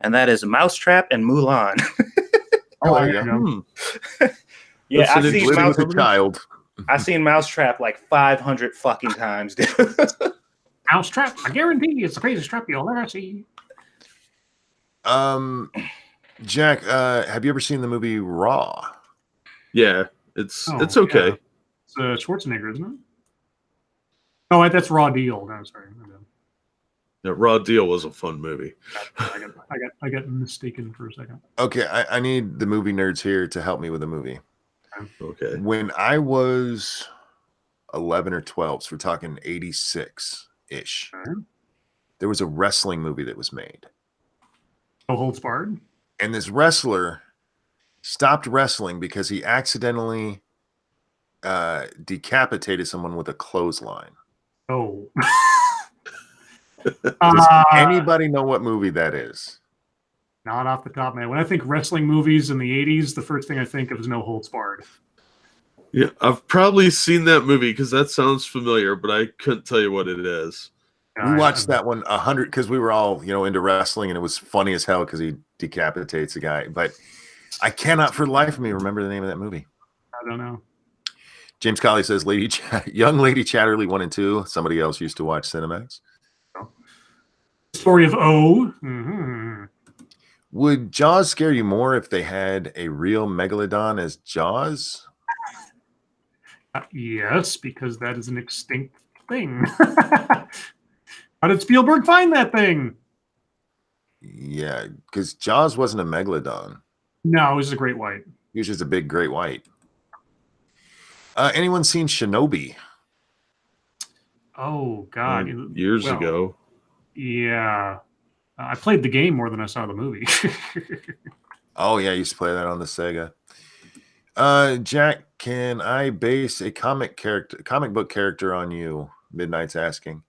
and that is Mousetrap and Mulan. Oh, there you go. Yeah, That's I've seen Living with a child. I've seen Mousetrap like 500 fucking times, dude. Mousetrap, I guarantee it's the craziest trap you'll ever see. Jack, have you ever seen the movie Raw? Yeah, it's okay. Yeah. It's Schwarzenegger, isn't it? Oh, that's Raw Deal. No, sorry. Yeah, Raw Deal was a fun movie. I got mistaken for a second. Okay, I need the movie nerds here to help me with the movie. Okay. When I was 11 or 12, so we're talking 86-ish, there was a wrestling movie that was made. No Holds Barred? And this wrestler stopped wrestling because he accidentally decapitated someone with a clothesline. Oh. Does anybody know what movie that is? Not off the top of my head. When I think wrestling movies in the 80s, the first thing I think of is No Holds Barred. Yeah, I've probably seen that movie because that sounds familiar, but I couldn't tell you what it is. We watched that one 100 because we were all, into wrestling, and it was funny as hell because he decapitates a guy. But I cannot for the life of me remember the name of that movie. I don't know. James Colley says, Young Lady Chatterley 1 and 2. Somebody else used to watch Cinemax. Story of O. Mm-hmm. Would Jaws scare you more if they had a real megalodon as Jaws? Yes, because that is an extinct thing. How did Spielberg find that thing? Yeah, because Jaws wasn't a megalodon. No, it was a great white. He was just a big great white. Anyone seen Shinobi? Oh, God. Years ago. Yeah. I played the game more than I saw the movie. Oh, yeah, I used to play that on the Sega. Jack, can I base a comic book character on you? Midnight's asking.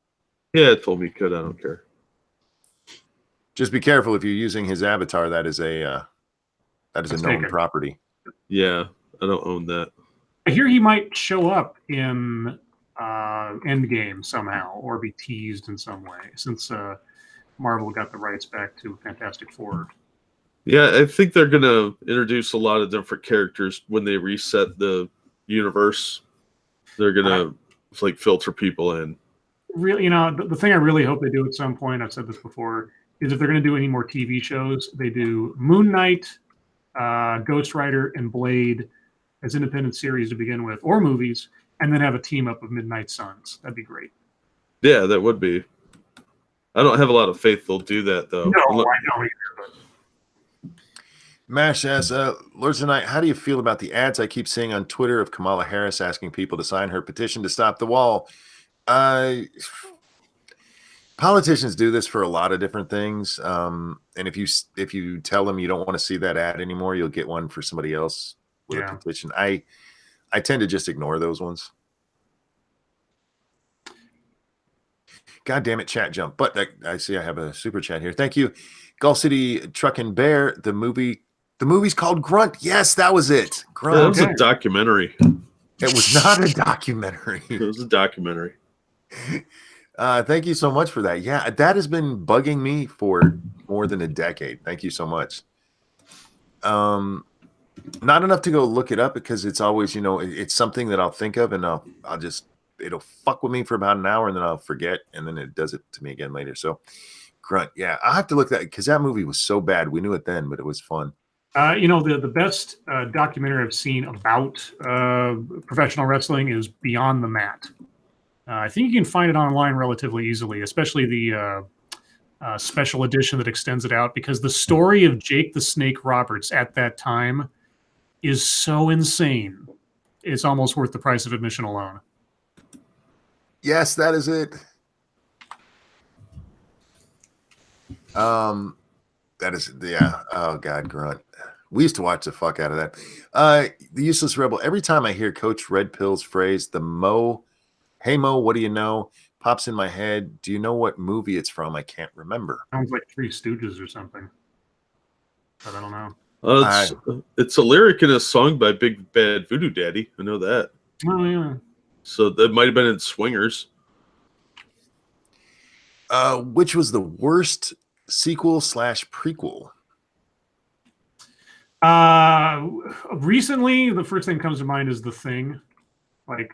Yeah, it told me could. I don't care. Just be careful if you're using his avatar. That is a known taken. property. Yeah, I don't own that. I hear he might show up in Endgame somehow, or be teased in some way, since Marvel got the rights back to Fantastic Four. Yeah, I think they're going to introduce a lot of different characters when they reset the universe. They're going to filter people in. Really, the thing I really hope they do at some point, I've said this before, is if they're going to do any more TV shows, they do Moon Knight, Ghost Rider, and Blade as independent series to begin with, or movies, and then have a team up of Midnight Suns. That'd be great. Yeah, that would be. I don't have a lot of faith they'll do that, though. No, I don't either. But Mash asks, Lords of the Night, how do you feel about the ads I keep seeing on Twitter of Kamala Harris asking people to sign her petition to stop the wall? Politicians do this for a lot of different things. And if you tell them you don't want to see that ad anymore, you'll get one for somebody else with a petition. I tend to just ignore those ones. God damn it, chat jump. But I see I have a super chat here. Thank you. Gulf City Truckin' Bear, the movie's called Grunt. Yes, that was it. Grunt. Yeah, that was a documentary. It was not a documentary. It was a documentary. Thank you so much for that. Yeah, that has been bugging me for more than a decade. Thank you so much. Not enough to go look it up because it's always, it's something that I'll think of and it'll fuck with me for about an hour and then I'll forget and then it does it to me again later. So Grunt, yeah, I'll have to look that because that movie was so bad. We knew it then, but it was fun. The best documentary I've seen about professional wrestling is Beyond the Mat. I think you can find it online relatively easily, especially the special edition that extends it out, because the story of Jake the Snake Roberts at that time is so insane. It's almost worth the price of admission alone. Yes, that is it. That is, yeah. Oh God, Grunt. We used to watch the fuck out of that. The Useless Rebel. Every time I hear Coach Red Pill's phrase, hey Mo, what do you know? Pops in my head. Do you know what movie it's from? I can't remember. Sounds like Three Stooges or something. But I don't know. It's a lyric in a song by Big Bad Voodoo Daddy. I know that. Oh, yeah. So that might have been in Swingers. Which was the worst sequel/prequel? Recently, the first thing that comes to mind is The Thing. Like,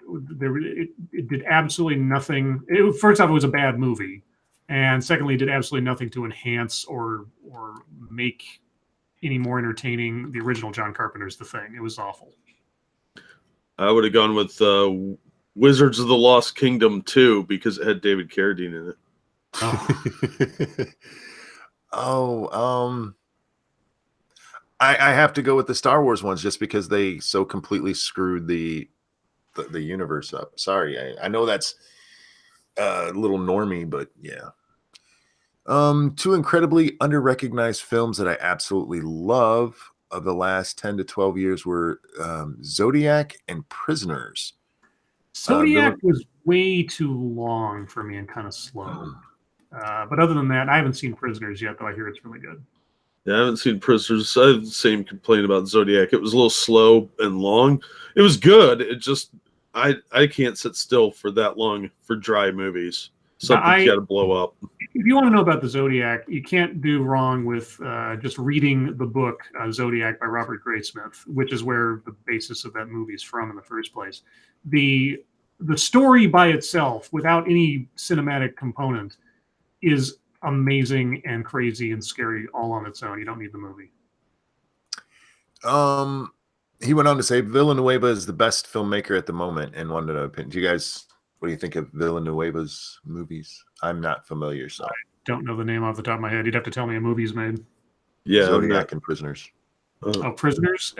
it did absolutely nothing. First off, it was a bad movie. And secondly, it did absolutely nothing to enhance or make any more entertaining the original John Carpenter's The Thing. It was awful. I would have gone with Wizards of the Lost Kingdom 2 because it had David Carradine in it. I have to go with the Star Wars ones just because they so completely screwed the universe up. Sorry, I know that's a little normie, but yeah. Two incredibly underrecognized films that I absolutely love of the last 10 to 12 years were Zodiac and Prisoners. Zodiac was way too long for me and kind of slow. But other than that, I haven't seen Prisoners yet, though I hear it's really good. Yeah, I haven't seen Prisoners. I have the same complaint about Zodiac. It was a little slow and long. It was good. It just I can't sit still for that long for dry movies. Something's got to blow up. If you want to know about the Zodiac, you can't do wrong with just reading the book Zodiac by Robert Graysmith, which is where the basis of that movie is from in the first place. The story by itself, without any cinematic component, is amazing and crazy and scary all on its own. You don't need the movie. He went on to say Villanueva is the best filmmaker at the moment and wanted an opinion. Do you guys, what do you think of Villanueva's movies? I'm not familiar, so I don't know the name off the top of my head. You'd have to tell me a movie he's made. Yeah, Zodiac and Prisoners. Prisoners.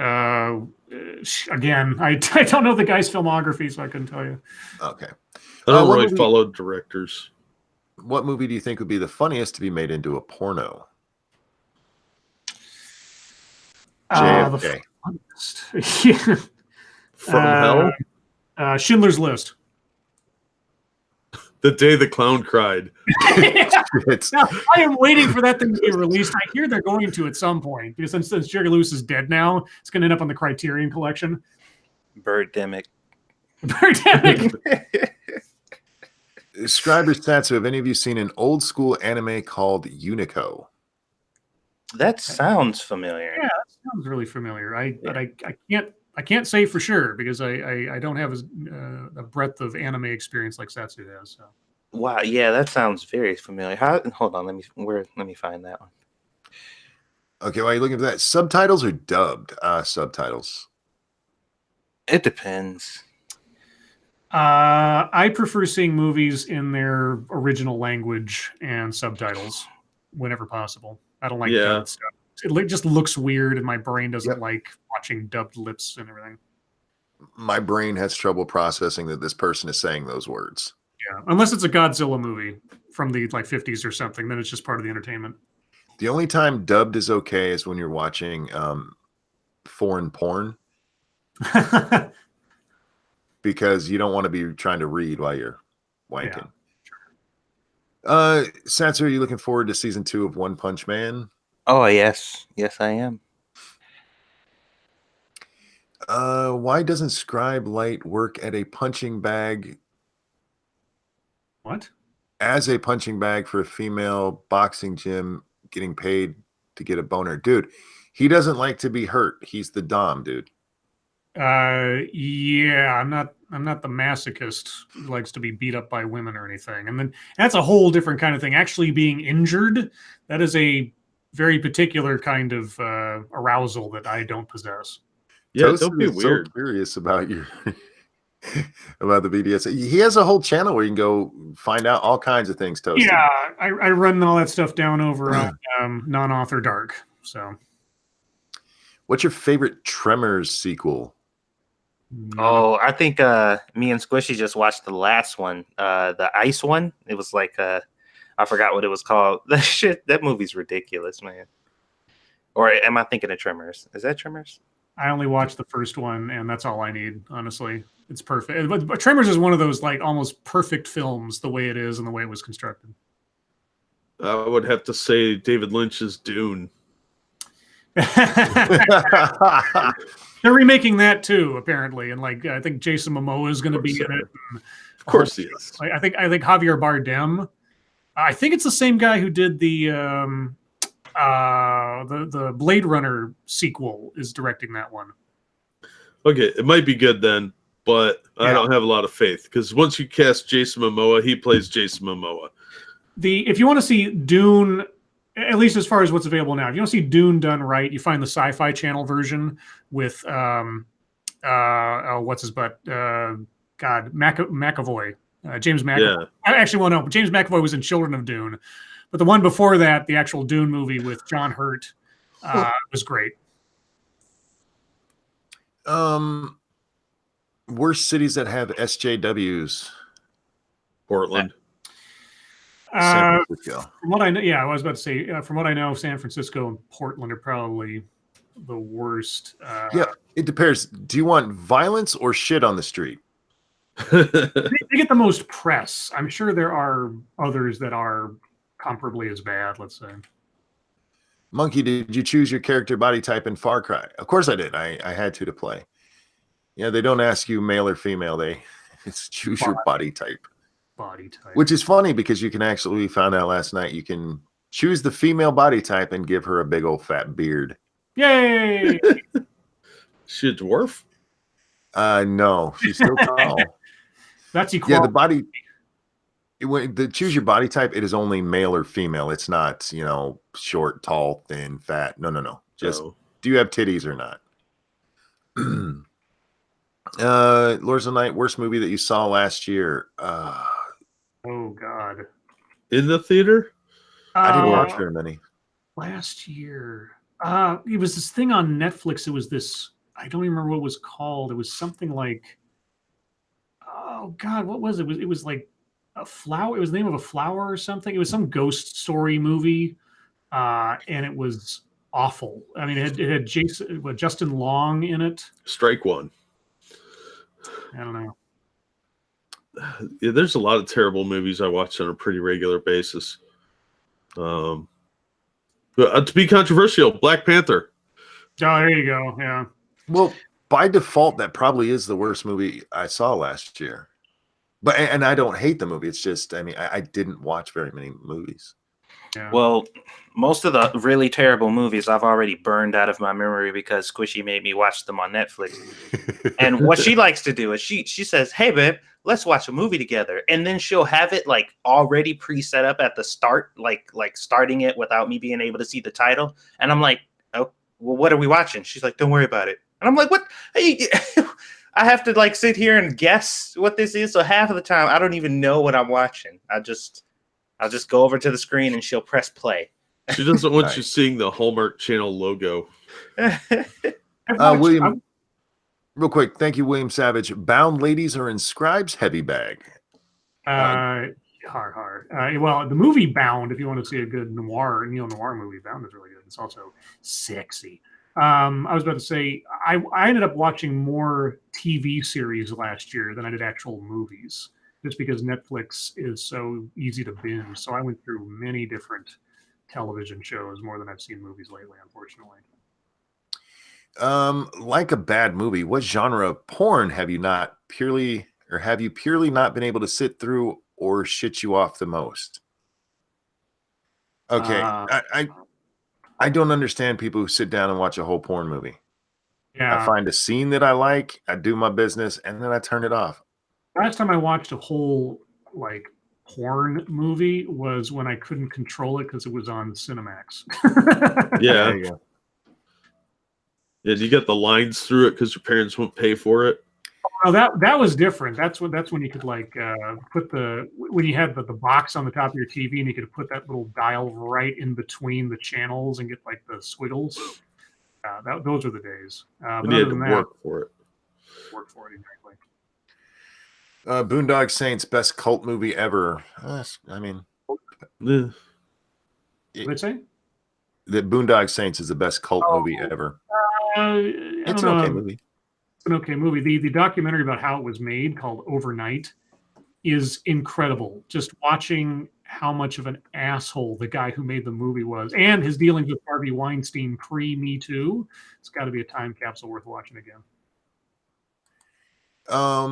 Again, I don't know the guy's filmography, so I couldn't tell you. Okay. I don't really follow directors. What movie do you think would be the funniest to be made into a porno? JFK. From Hell? Schindler's List. The Day the Clown Cried. Now, I am waiting for that thing to be released. I hear they're going to at some point, because since Jerry Lewis is dead now, it's going to end up on the Criterion Collection. Birdemic. Scribe or Satsu, have any of you seen an old school anime called Unico? That sounds familiar. Yeah, that sounds really familiar. But I can't say for sure because I don't have a breadth of anime experience like Satsu has. So. Wow, yeah, that sounds very familiar. Hold on, let me find that one. Okay, while you're looking for that, subtitles or dubbed subtitles? It depends. I prefer seeing movies in their original language and subtitles whenever possible. I don't like dubbed stuff. It just looks weird, and my brain doesn't like watching dubbed lips and everything. My brain has trouble processing that this person is saying those words. Yeah, unless it's a Godzilla movie from the 50s or something, then it's just part of the entertainment. The only time dubbed is okay is when you're watching foreign porn. Because you don't want to be trying to read while you're wanking. Yeah. Satsu, are you looking forward to season 2 of One Punch Man? Oh, yes. Yes, I am. Why doesn't Scribe Light work at a punching bag? What? As a punching bag for a female boxing gym getting paid to get a boner. Dude, he doesn't like to be hurt. He's the dom, dude. Yeah, I'm not the masochist who likes to be beat up by women or anything. And then that's a whole different kind of thing. Actually being injured, that is a very particular kind of arousal that I don't possess. Yeah, don't be weird. So curious about your about the BDS. He has a whole channel where you can go find out all kinds of things, Toasty. Yeah, I run all that stuff down over on Non-Author Dark. So, what's your favorite Tremors sequel? Oh, I think me and Squishy just watched the last one, the ice one. It was like I forgot what it was called. That movie's ridiculous, man. Or am I thinking of Tremors? Is that Tremors? I only watched the first one, and that's all I need. Honestly, it's perfect. But Tremors is one of those like almost perfect films, the way it is and the way it was constructed. I would have to say David Lynch's Dune. They're remaking that too, apparently, and like I think Jason Momoa is going to be in it. Of course he is. I think Javier Bardem. I think it's the same guy who did the Blade Runner sequel is directing that one. Okay, it might be good then, but I don't have a lot of faith because once you cast Jason Momoa, he plays Jason Momoa. If you want to see Dune, at least as far as what's available now, if you want to see Dune done right, you find the Sci-Fi Channel version with what's his butt? McAvoy. James McAvoy. Yeah. Actually, well, no, James McAvoy was in Children of Dune, but the one before that, the actual Dune movie with John Hurt, was great. Worst cities that have SJWs. Portland. San Francisco. From what I know, I was about to say, from what I know, San Francisco and Portland are probably the worst. Yeah, it depends. Do you want violence or shit on the street? They get the most press. I'm sure there are others that are comparably as bad, let's say. Monkey, did you choose your character body type in Far Cry? Of course I did. I had to play. Yeah, they don't ask you male or female. It's choose your body type. Body type. Which is funny because you can actually, we found out last night, you can choose the female body type and give her a big old fat beard. Yay! She a dwarf? No, she's still tall. That's equal. Yeah, the body. The choose your body type. It is only male or female. It's not, short, tall, thin, fat. No. Just do you have titties or not? Lords of the Night, worst movie that you saw last year. Oh God! In the theater? I didn't watch very many. Last year, it was this thing on Netflix. It was this. I don't even remember what it was called. It was something like. Oh God, what was it? It was like a flower. It was the name of a flower or something. It was some ghost story movie, and it was awful. I mean, it had Justin Long in it. Strike one. I don't know. Yeah, there's a lot of terrible movies I watch on a pretty regular basis. But to be controversial, Black Panther. Oh, there you go. Yeah. Well, by default, that probably is the worst movie I saw last year. But and I don't hate the movie. It's just, I didn't watch very many movies. Yeah. Well, most of the really terrible movies I've already burned out of my memory because Squishy made me watch them on Netflix. And what she likes to do is she says, "Hey, babe, let's watch a movie together," and then she'll have it like already pre-set up at the start, like starting it without me being able to see the title. And I'm like, "Oh, well, what are we watching?" She's like, "Don't worry about it." And I'm like, "What?" I have to like sit here and guess what this is. So half of the time, I don't even know what I'm watching. I'll just go over to the screen and she'll press play. She doesn't want you seeing the Hallmark Channel logo. William, real quick, thank you, William Savage. Bound ladies are in Scribe's heavy bag. Well, the movie Bound, if you want to see a good neo noir movie, Bound is really good. It's also sexy. I was about to say, I ended up watching more TV series last year than I did actual movies, just because Netflix is so easy to binge. So I went through many different television shows more than I've seen movies lately, unfortunately. Like a bad movie, what genre of porn have you purely not been able to sit through or shit you off the most? Okay, I don't understand people who sit down and watch a whole porn movie. Yeah. I find a scene that I like, I do my business, and then I turn it off. Last time I watched a whole porn movie was when I couldn't control it because it was on Cinemax. Yeah. There you go. Yeah, you get the lines through it because your parents won't pay for it. Oh, that was different. That's when you could put when you had the box on the top of your TV and you could put that little dial right in between the channels and get the squiggles. Those are the days. And you had to work for it. Work for it, exactly. Boondock Saints, best cult movie ever. What did they say? that Boondock Saints is the best cult movie ever. I It's don't an know. okay movie. It's an okay movie. The documentary about how it was made, called Overnight, is incredible. Just watching how much of an asshole the guy who made the movie was, and his dealings with Harvey Weinstein pre-Me Too. It's got to be a time capsule worth watching again. Where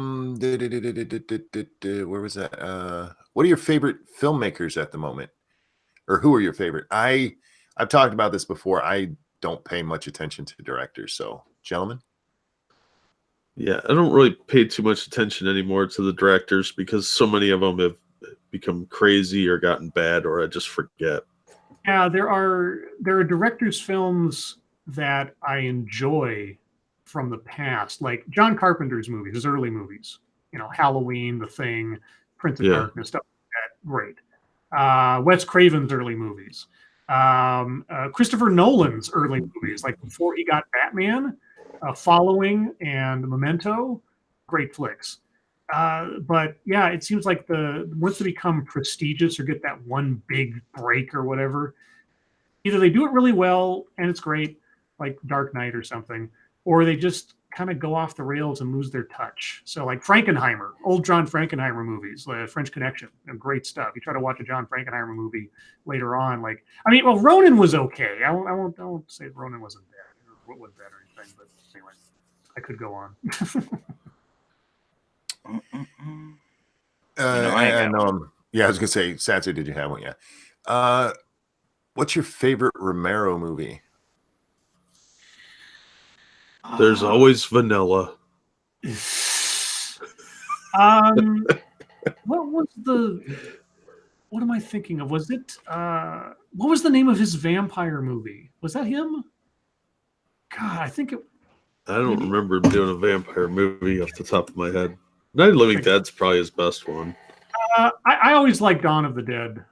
was that? What are your favorite filmmakers at the moment, or who are your favorite? I've talked about this before. I don't pay much attention to directors. So, gentlemen, Yeah, I don't really pay too much attention anymore to the directors because so many of them have become crazy or gotten bad, or I just forget. Yeah, there are directors' films that I enjoy from the past, like John Carpenter's movies, his early movies. You know, Halloween, The Thing, Prince of Yeah. Darkness, stuff like that. Great. Wes Craven's early movies. Christopher Nolan's early movies, like before he got Batman, Following and Memento, great flicks. But yeah, it seems like once they become prestigious or get that one big break or whatever, either they do it really well and it's great, like Dark Knight or something, or they just kind of go off the rails and lose their touch. So like Frankenheimer, old John Frankenheimer movies, French Connection, great stuff. You try to watch a John Frankenheimer movie later on, well, Ronin was okay. I won't say Ronin wasn't bad or what was bad or anything, but anyway, I could go on. I know. Yeah, I was gonna say, Satsu, did you have one? Yeah. What's your favorite Romero movie? There's always vanilla. What am I thinking of? Was it what was the name of his vampire movie? Was that him? God, I think it. I don't remember him doing a vampire movie off the top of my head. Night of the Living Dead's probably his best one. I always liked Dawn of the Dead.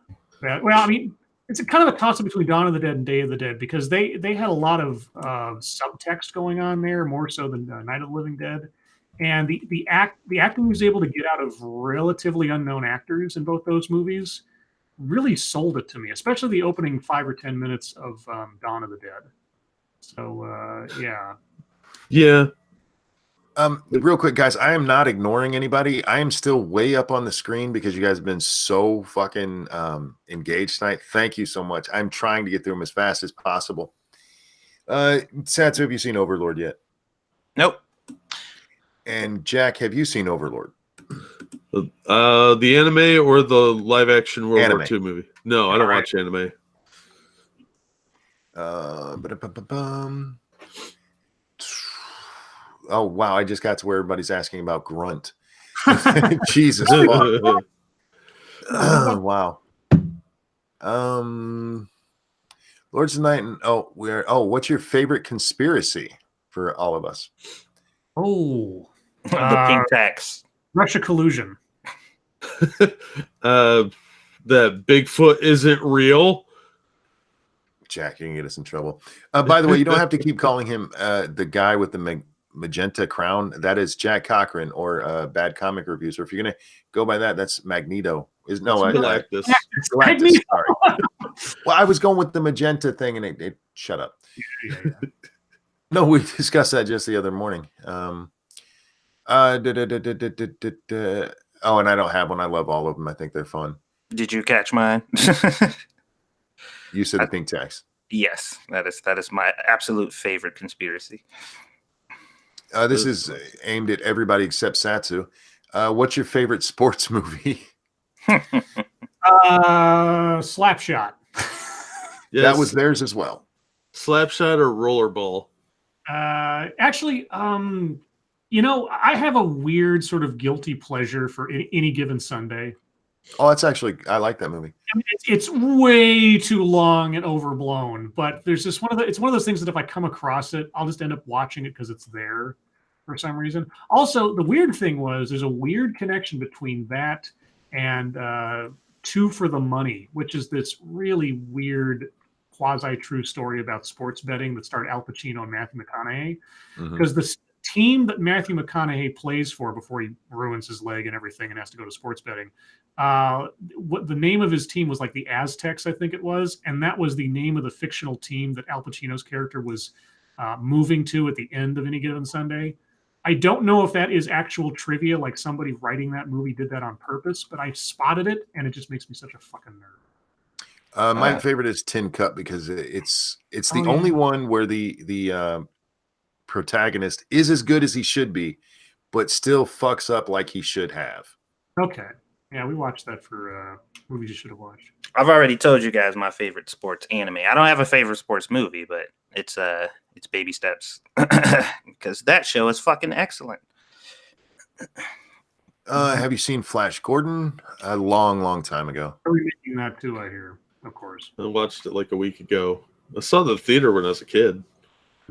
Well, I mean, it's a kind of a toss-up between Dawn of the Dead and Day of the Dead because they had a lot of subtext going on there, more so than Night of the Living Dead. And the acting was able to get out of relatively unknown actors in both those movies really sold it to me, especially the opening 5 or 10 minutes of Dawn of the Dead. So yeah. Yeah. Real quick, guys, I am not ignoring anybody. I am still way up on the screen because you guys have been so fucking engaged tonight. Thank you so much. I'm trying to get through them as fast as possible. Satsu, have you seen Overlord yet? Nope. And Jack, have you seen Overlord? The anime or the live action World Anime. War II movie? No, I don't watch anime. Oh wow! I just got to where everybody's asking about Grunt. Jesus fuck. Wow. Lords of the Night and what's your favorite conspiracy for all of us? Oh, The pink tax. Russia collusion. That Bigfoot isn't real. Jack, you can get us in trouble. By the way, you don't have to keep calling him the guy with the magenta crown. That is Jack Cochran or Bad Comic Reviews. Or if you're gonna go by that, that's Magneto. Galactus. Galactus. Sorry. Well, I was going with the magenta thing, and it shut up. Yeah. No, we discussed that just the other morning. Oh, and I don't have one. I love all of them. I think they're fun. Did you catch mine? You said the pink tax. Yes, that is my absolute favorite conspiracy. This is aimed at everybody except Satsu. What's your favorite sports movie? Slapshot. Yes. That was theirs as well. Slapshot or rollerball? Actually, I have a weird sort of guilty pleasure for any given Sunday. Oh, that's actually, I like that movie. I mean, it's way too long and overblown, but there's just it's one of those things that if I come across it, I'll just end up watching it because it's there for some reason. Also, the weird thing was there's a weird connection between that and Two for the Money, which is this really weird quasi-true story about sports betting that starred Al Pacino and Matthew McConaughey. Because the team that Matthew McConaughey plays for before he ruins his leg and everything and has to go to sports betting. What the name of his team was, like the Aztecs, I think it was, and that was the name of the fictional team that Al Pacino's character was moving to at the end of Any Given Sunday. I don't know if that is actual trivia, like somebody writing that movie did that on purpose, but I spotted it, and it just makes me such a fucking nerd. My favorite is Tin Cup because it's the only one where the protagonist is as good as he should be, but still fucks up like he should have. Okay. Yeah, we watched that for movies you should have watched. I've already told you guys my favorite sports anime. I don't have a favorite sports movie, but it's Baby Steps because that show is fucking excellent. Have you seen Flash Gordon? A long time ago. They're remaking that too, I hear, of course. I watched it like a week ago. I saw the theater when I was a kid.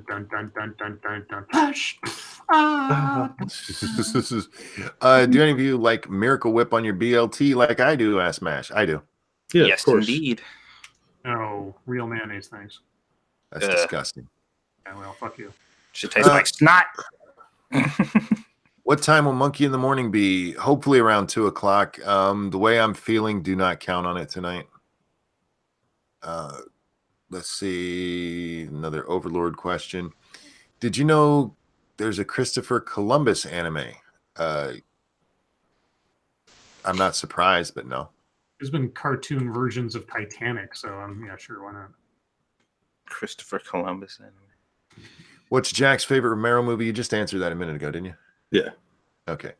Dun dun dun dun dun dun. Flash. Do any of you like Miracle Whip on your BLT like I do? Ask Mash. I do. Yeah, Yes, of course. indeed. No, real mayonnaise things. That's disgusting. Yeah, well, fuck you. Should taste like snot. What time will Monkey in the Morning be? Hopefully around 2:00. The way I'm feeling, do not count on it tonight. Let's see. Another Overlord question. Did you know there's a Christopher Columbus anime? I'm not surprised, but no. There's been cartoon versions of Titanic, so I'm sure, why not? Christopher Columbus anime. What's Jack's favorite Romero movie? You just answered that a minute ago, didn't you? Yeah. Okay.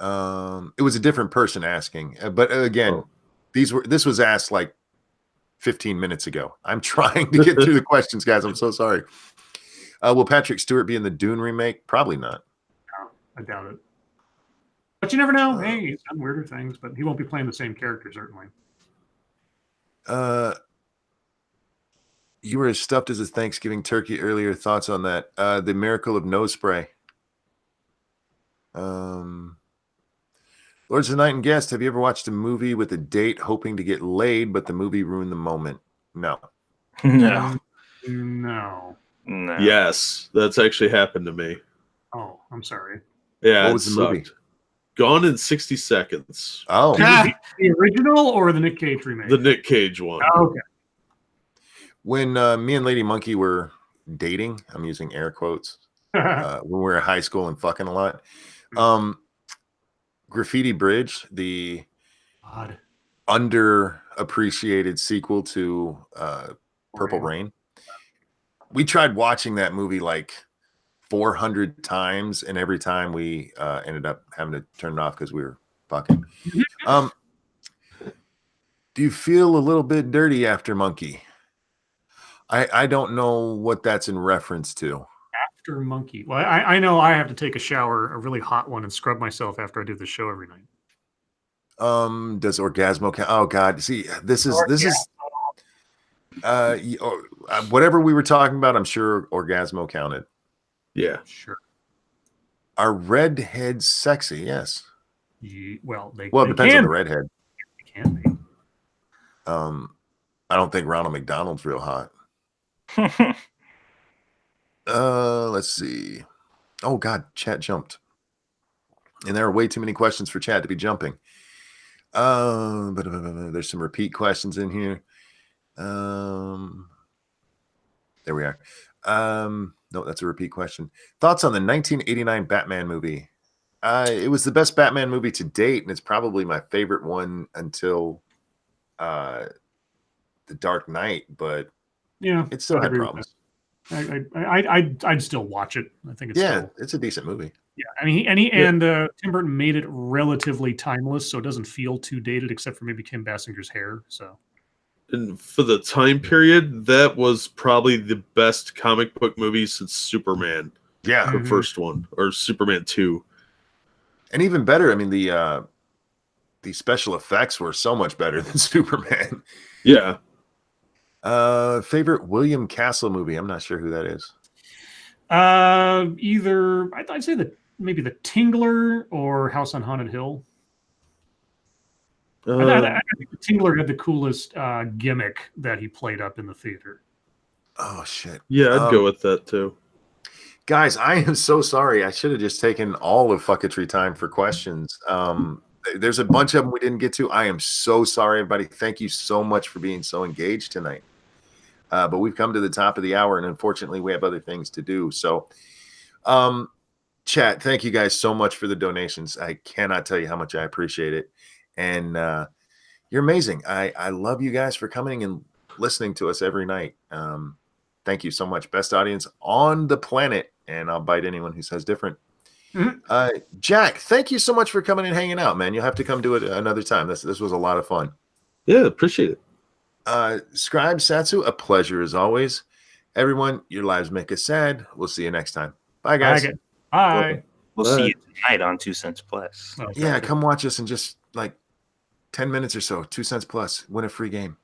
It was a different person asking, but again, this was asked like 15 minutes ago. I'm trying to get through the questions, guys. I'm so sorry. Will Patrick Stewart be in the Dune remake? Probably not. No, I doubt it. But you never know. Hey, he's done weirder things, but he won't be playing the same character, certainly. You were as stuffed as a Thanksgiving turkey earlier. Thoughts on that? The Miracle of Nose Spray. Lords of the Night and Guest, have you ever watched a movie with a date hoping to get laid, but the movie ruined the moment? No. No. No. No. Yes, that's actually happened to me. Oh, I'm sorry. Yeah, What it was the sucked. movie? Gone in 60 Seconds. Oh. The original or the Nick Cage remake? The Nick Cage one. Oh, okay. When me and Lady Monkey were dating, I'm using air quotes, when we were in high school and fucking a lot. Graffiti Bridge, the God. underappreciated sequel to Purple Rain. We tried watching that movie like 400 times, and every time we ended up having to turn it off because we were fucking. Do you feel a little bit dirty after Monkey? I don't know what that's in reference to. After Monkey. Well, I know I have to take a shower, a really hot one, and scrub myself after I do the show every night. Does Orgasmo count? Oh God, see, this is whatever we were talking about. I'm sure Orgasmo counted. Yeah. Sure. Are redheads sexy? Yes. Well, it depends on the redhead. They can be. I don't think Ronald McDonald's real hot. Let's see. Oh God, chat jumped. And there are way too many questions for chat to be jumping. But there's some repeat questions in here. There we are. No, that's a repeat question. Thoughts on the 1989 Batman movie? It was the best Batman movie to date, and it's probably my favorite one until The Dark Knight, but yeah, it still had problems. I'd still watch it. I think it's it's a decent movie. Yeah, I mean, and Tim Burton made it relatively timeless, so it doesn't feel too dated, except for maybe Kim Basinger's hair. So, and for the time period, that was probably the best comic book movie since Superman. Yeah, the first one, or Superman 2. And even better, I mean, the special effects were so much better than Superman. Yeah. Favorite William Castle movie? I'm not sure who that is. Either I'd say maybe The Tingler or House on Haunted Hill. I think The Tingler had the coolest gimmick that he played up in the theater. Oh shit! Yeah, I'd go with that too. Guys, I am so sorry. I should have just taken all of Fucketry time for questions. There's a bunch of them we didn't get to. I am so sorry, everybody. Thank you so much for being so engaged tonight. But we've come to the top of the hour, and unfortunately, we have other things to do. So, chat, thank you guys so much for the donations. I cannot tell you how much I appreciate it. And you're amazing. I love you guys for coming and listening to us every night. Thank you so much. Best audience on the planet. And I'll bite anyone who says different. Jack, thank you so much for coming and hanging out, man. You'll have to come do it another time. This was a lot of fun. Yeah, appreciate it. Scribe, Satsu, a pleasure as always. Everyone, your lives make us sad. We'll see you next time. Bye, guys. Bye. We'll see you tonight on 2 Cents Plus. Oh, Yeah, come watch us in just like 10 minutes or so. 2 cents plus. Win a free game.